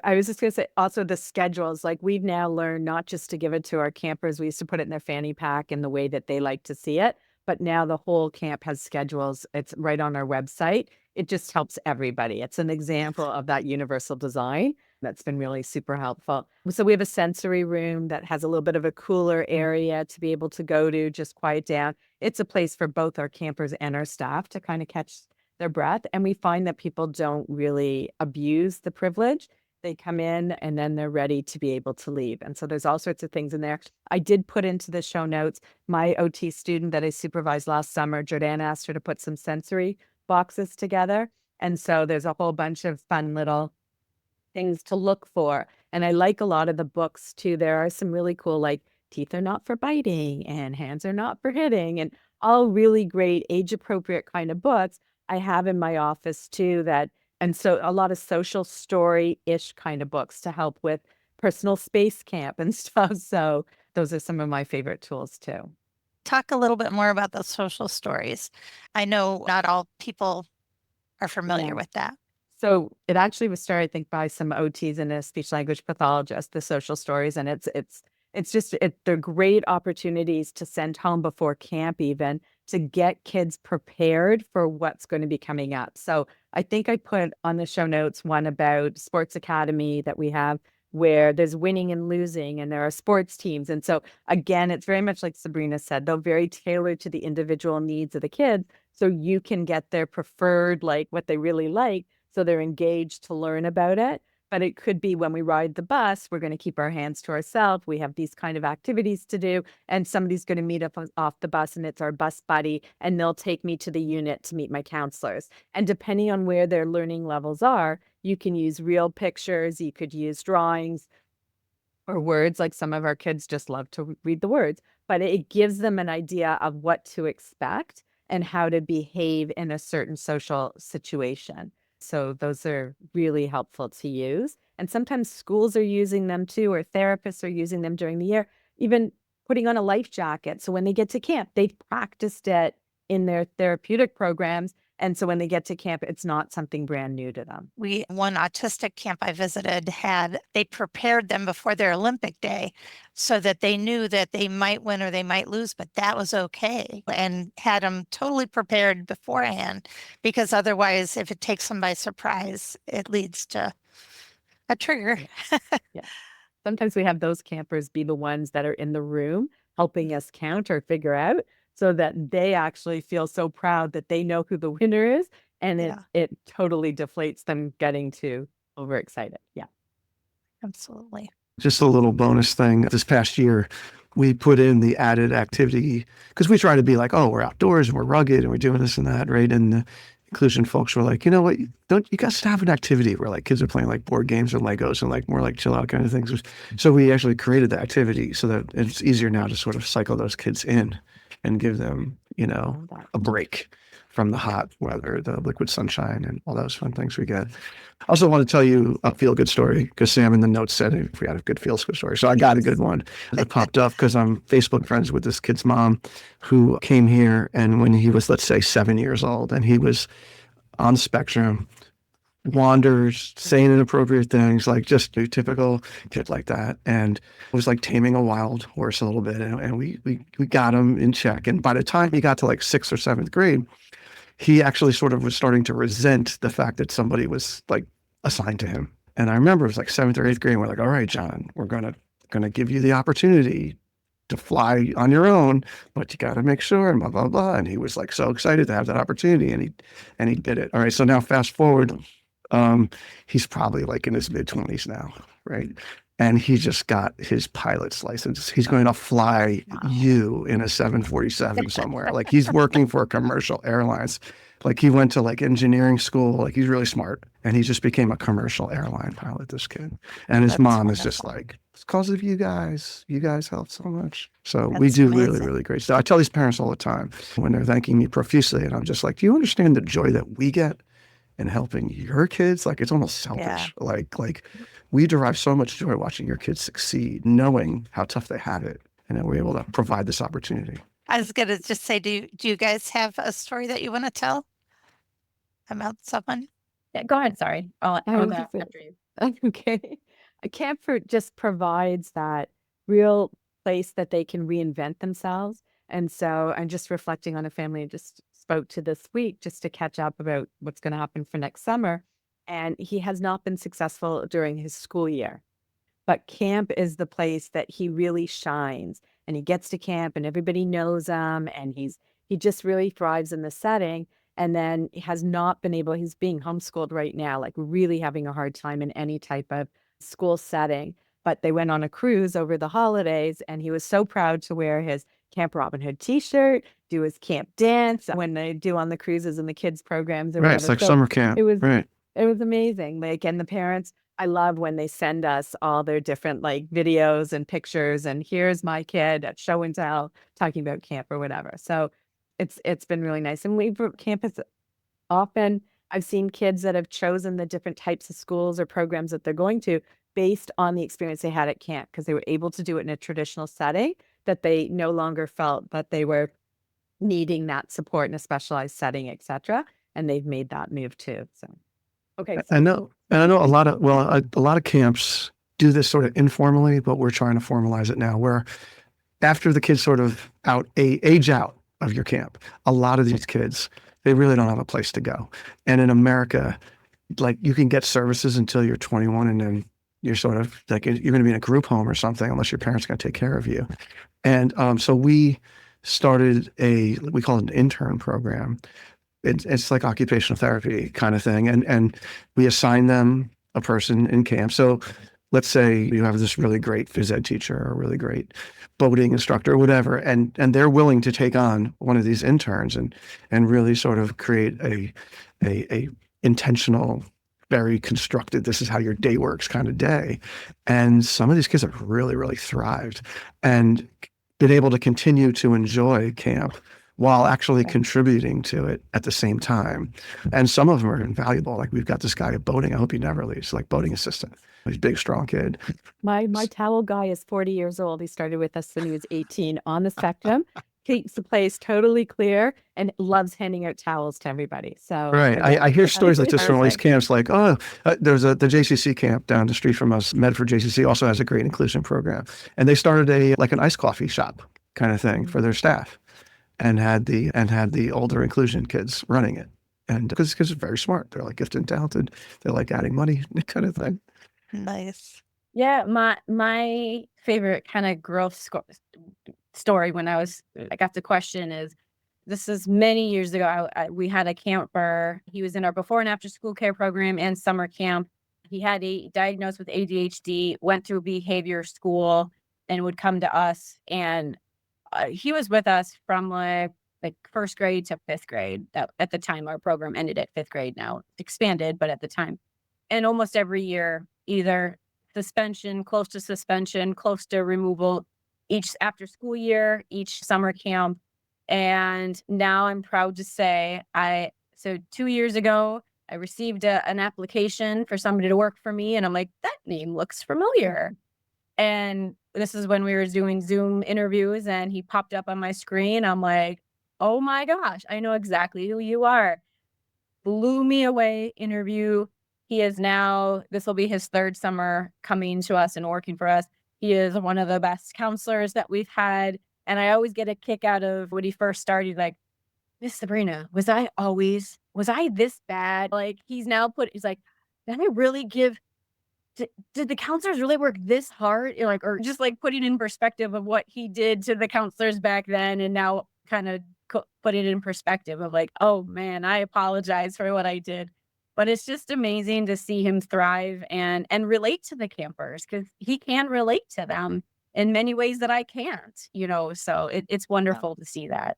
I was just going to say also the schedules. Like we've now learned not just to give it to our campers. We used to put it in their fanny pack in the way that they like to see it. But now the whole camp has schedules. It's right on our website. It just helps everybody. It's an example of that universal design that's been really super helpful. So we have a sensory room that has a little bit of a cooler area to be able to go to, just quiet down. It's a place for both our campers and our staff to kind of catch their breath. And we find that people don't really abuse the privilege. They come in and then they're ready to be able to leave. And so there's all sorts of things in there. I did put into the show notes my OT student that I supervised last summer. Jordan asked her to put some sensory boxes together. And so there's a whole bunch of fun little things to look for. And I like a lot of the books too. There are some really cool, like teeth are not for biting and hands are not for hitting, and all really great age appropriate kind of books I have in my office too. And so a lot of social story-ish kind of books to help with personal space camp and stuff. So those are some of my favorite tools too. Talk a little bit more about the social stories. I know not all people are familiar Yeah. with that. So it actually was started, I think, by some OTs and a speech language pathologist, the social stories. And they're great opportunities to send home before camp, even to get kids prepared for what's going to be coming up. So I think I put on the show notes one about sports academy that we have, where there's winning and losing and there are sports teams. And so again, it's very much like Sabrina said, they're very tailored to the individual needs of the kids. So you can get their preferred, like what they really like. So they're engaged to learn about it. But it could be when we ride the bus, we're going to keep our hands to ourselves. We have these kind of activities to do. And somebody's going to meet up off the bus and it's our bus buddy. And they'll take me to the unit to meet my counselors. And depending on where their learning levels are, you can use real pictures. You could use drawings or words. Like some of our kids just love to read the words. But it gives them an idea of what to expect and how to behave in a certain social situation. So those are really helpful to use. And sometimes schools are using them too, or therapists are using them during the year, even putting on a life jacket. So when they get to camp, they've practiced it in their therapeutic programs. And so when they get to camp, it's not something brand new to them. One autistic camp I visited they prepared them before their Olympic day so that they knew that they might win or they might lose, but that was okay, and had them totally prepared beforehand, because otherwise, if it takes them by surprise, it leads to a trigger. Yeah. Sometimes we have those campers be the ones that are in the room helping us count or figure out, so that they actually feel so proud that they know who the winner is. And it totally deflates them getting too overexcited. Yeah. Absolutely. Just a little bonus thing. This past year, we put in the added activity because we try to be like, oh, we're outdoors and we're rugged and we're doing this and that, right? And the inclusion folks were like, you know what, don't you guys have an activity where like kids are playing like board games or Legos and like more like chill out kind of things. So we actually created the activity so that it's easier now to sort of cycle those kids in and give them, you know, a break from the hot weather, the liquid sunshine, and all those fun things we get. I also want to tell you a feel-good story, because Sam in the notes said if we had a good feel-good story. So I got a good one that popped up because I'm Facebook friends with this kid's mom who came here, and when he was, let's say, 7 years old, and he was on the spectrum, wanders, saying inappropriate things, like just a typical kid like that. And it was like taming a wild horse a little bit. And we got him in check. And by the time he got to like 6th or 7th grade, he actually sort of was starting to resent the fact that somebody was like assigned to him. And I remember it was like 7th or 8th grade. And we're like, all right, John, we're gonna give you the opportunity to fly on your own, but you got to make sure, and blah, blah, blah. And he was like so excited to have that opportunity, and he did it. All right. So now fast forward, he's probably like in his mid-20s now, right? And he just got his pilot's license. He's going to fly you in a 747 somewhere. Like he's working for commercial airlines. Like he went to like engineering school. Like he's really smart. And he just became a commercial airline pilot, this kid. And his mom is just like, it's because of you guys. You guys helped so much. So we do really, really great stuff. I tell these parents all the time when they're thanking me profusely. And I'm just like, do you understand the joy that we get in helping your kids? Like it's almost selfish. Like we derive so much joy watching your kids succeed, knowing how tough they have it, and that we're able to provide this opportunity. I was going to just say, do you guys have a story that you want to tell about someone? Yeah, go ahead. Sorry. I'll go after you. Okay. A camper just provides that real place that they can reinvent themselves. And so I'm just reflecting on a family I just spoke to this week just to catch up about what's going to happen for next summer. And he has not been successful during his school year. But camp is the place that he really shines, and he gets to camp and everybody knows him, and he just really thrives in the setting. And then he has not been able, he's being homeschooled right now, like really having a hard time in any type of school setting. But they went on a cruise over the holidays, and he was so proud to wear his Camp Robin Hood t-shirt, do his camp dance when they do on the cruises and the kids programs or Right. It's whatever. like So summer camp. it was Right. it was amazing. Like, and the parents, I love when they send us all their different like videos and pictures, and here's my kid at show and tell talking about camp or whatever. So it's been really nice. And camp is often, I've seen kids that have chosen the different types of schools or programs that they're going to based on the experience they had at camp, because they were able to do it in a traditional setting, that they no longer felt that they were needing that support in a specialized setting, etc. And they've made that move too. So okay. I know. And I know a lot of camps do this sort of informally, but we're trying to formalize it now, where after the kids sort of age out of your camp, a lot of these kids, they really don't have a place to go. And in America, like, you can get services until you're 21, and then you're sort of like, you're going to be in a group home or something, unless your parents are going to take care of you. And so we started we call it an intern program. It's like occupational therapy kind of thing. And we assign them a person in camp. So let's say you have this really great phys ed teacher or a really great boating instructor or whatever, and they're willing to take on one of these interns and really sort of create a intentional, very constructed, this is how your day works kind of day. And some of these kids have really, really thrived and been able to continue to enjoy camp while actually contributing to it at the same time. And some of them are invaluable. Like, we've got this guy at boating. I hope he never leaves, like boating assistant. He's a big, strong kid. My towel guy is 40 years old. He started with us when he was 18, on the spectrum, keeps the place totally clear, and loves handing out towels to everybody. So Right. I hear stories like this from all these perfect. camps, like, there's the JCC camp down the street from us, Medford JCC, also has a great inclusion program. And they started an iced coffee shop kind of thing for their staff, and had the older inclusion kids running it. And because kids are very smart, they're like gifted and talented, they like adding money, kind of thing. Nice. Yeah, my favorite kind of growth story when I got the question is, this is many years ago. We had a camper. He was in our before and after school care program and summer camp. He had diagnosed with ADHD, went through behavior school, and would come to us. And he was with us from like first grade to fifth grade. That at the time our program ended at fifth grade. Now it's expanded, but at the time, and almost every year, either suspension, close to removal, each after school year, each summer camp. And now I'm proud to say so 2 years ago, I received an application for somebody to work for me. And I'm like, that name looks familiar. And this is when we were doing Zoom interviews, and he popped up on my screen. I'm like, oh my gosh, I know exactly who you are. Blew me away interview. He is now, this will be his third summer coming to us and working for us. He is one of the best counselors that we've had. And I always get a kick out of when he first started, like, Miss Sabrina, was I this bad? Like, he's like, did I really did the counselors really work this hard? Like, or just like putting in perspective of what he did to the counselors back then, and now kind of put it in perspective of like, oh man, I apologize for what I did. But it's just amazing to see him thrive and relate to the campers, because he can relate to them in many ways that I can't, so it's wonderful to see that.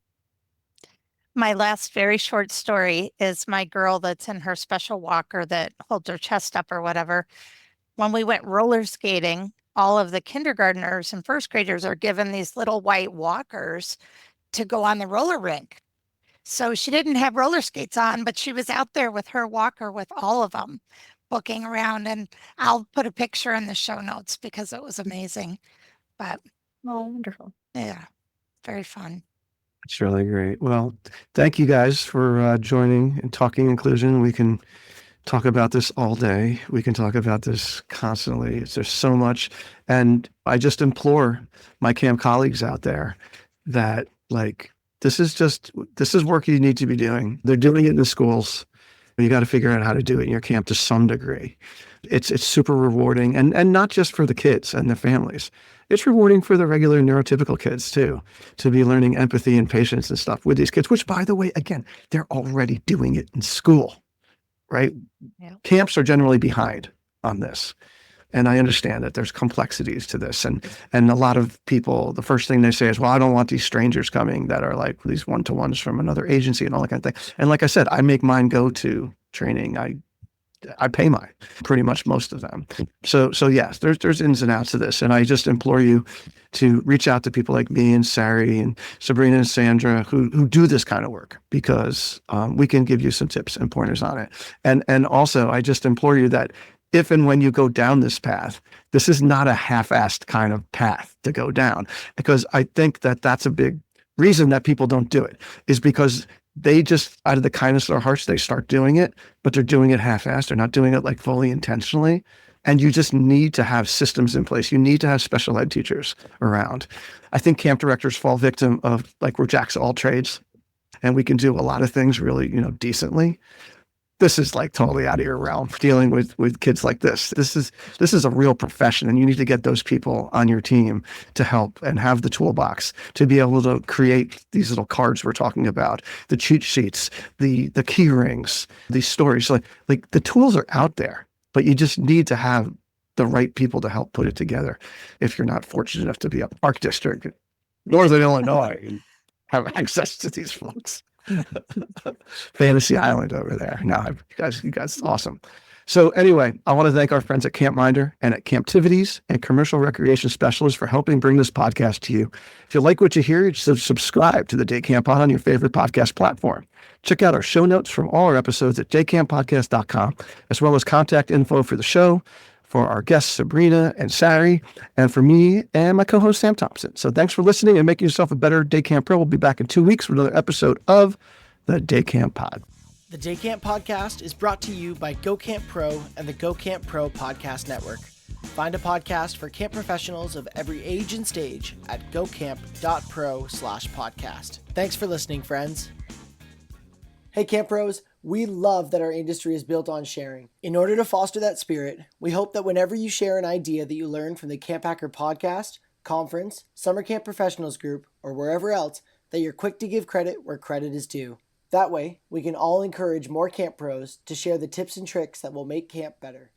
My last very short story is my girl that's in her special walker that holds her chest up or whatever. When we went roller skating, all of the kindergartners and first graders are given these little white walkers to go on the roller rink. So she didn't have roller skates on, but she was out there with her walker with all of them, booking around. And I'll put a picture in the show notes because it was amazing. But Oh, wonderful. yeah, very fun. It's really great. Well, thank you guys for joining and talking inclusion. We can talk about this all day. We can talk about this constantly. There's so much. And I just implore my camp colleagues out there that like, this is work you need to be doing. They're doing it in the schools. You got to figure out how to do it in your camp to some degree. It's super rewarding, and not just for the kids and their families. It's rewarding for the regular neurotypical kids too, to be learning empathy and patience and stuff with these kids, which, by the way, again, they're already doing it in school, right? Yeah. Camps are generally behind on this. And I understand that there's complexities to this. And a lot of people, the first thing they say is, well, I don't want these strangers coming that are like these one-to-ones from another agency and all that kind of thing. And like I said, I make mine go to training. I pay mine, pretty much most of them. So yes, there's ins and outs to this. And I just implore you to reach out to people like me and Sari and Sabrina and Sandra who do this kind of work, because we can give you some tips and pointers on it. And also, I just implore you that if and when you go down this path, this is not a half-assed kind of path to go down, because I think that that's a big reason that people don't do it, is because they just, out of the kindness of their hearts, they start doing it, but they're doing it half-assed. They're not doing it like fully intentionally. And you just need to have systems in place. You need to have special ed teachers around. I think camp directors fall victim of like, we're jacks of all trades, and we can do a lot of things really, decently. This is like totally out of your realm, dealing with kids like this. This is a real profession, and you need to get those people on your team to help and have the toolbox to be able to create these little cards we're talking about, the cheat sheets, the key rings, these stories. Like the tools are out there, but you just need to have the right people to help put it together. If you're not fortunate enough to be a park district, Northern Illinois, and have access to these folks. Fantasy Island over there. No, you guys, awesome. So anyway, I want to thank our friends at Campminder and at Camptivities and Commercial Recreation Specialists for helping bring this podcast to you. If you like what you hear, subscribe to the Day Camp Pod on your favorite podcast platform. Check out our show notes from all our episodes at daycamppodcast.com, as well as contact info for the show, for our guests, Sabrina and Sari, and for me and my co-host, Sam Thompson. So thanks for listening and making yourself a better Day Camp Pro. We'll be back in 2 weeks with another episode of the Day Camp Pod. The Day Camp Podcast is brought to you by Go Camp Pro and the Go Camp Pro Podcast Network. Find a podcast for camp professionals of every age and stage at gocamp.pro/podcast. Thanks for listening, friends. Hey, Camp Pros. We love that our industry is built on sharing. In order to foster that spirit, we hope that whenever you share an idea that you learned from the Camp Hacker podcast, conference, summer camp professionals group, or wherever else, that you're quick to give credit where credit is due. That way, we can all encourage more camp pros to share the tips and tricks that will make camp better.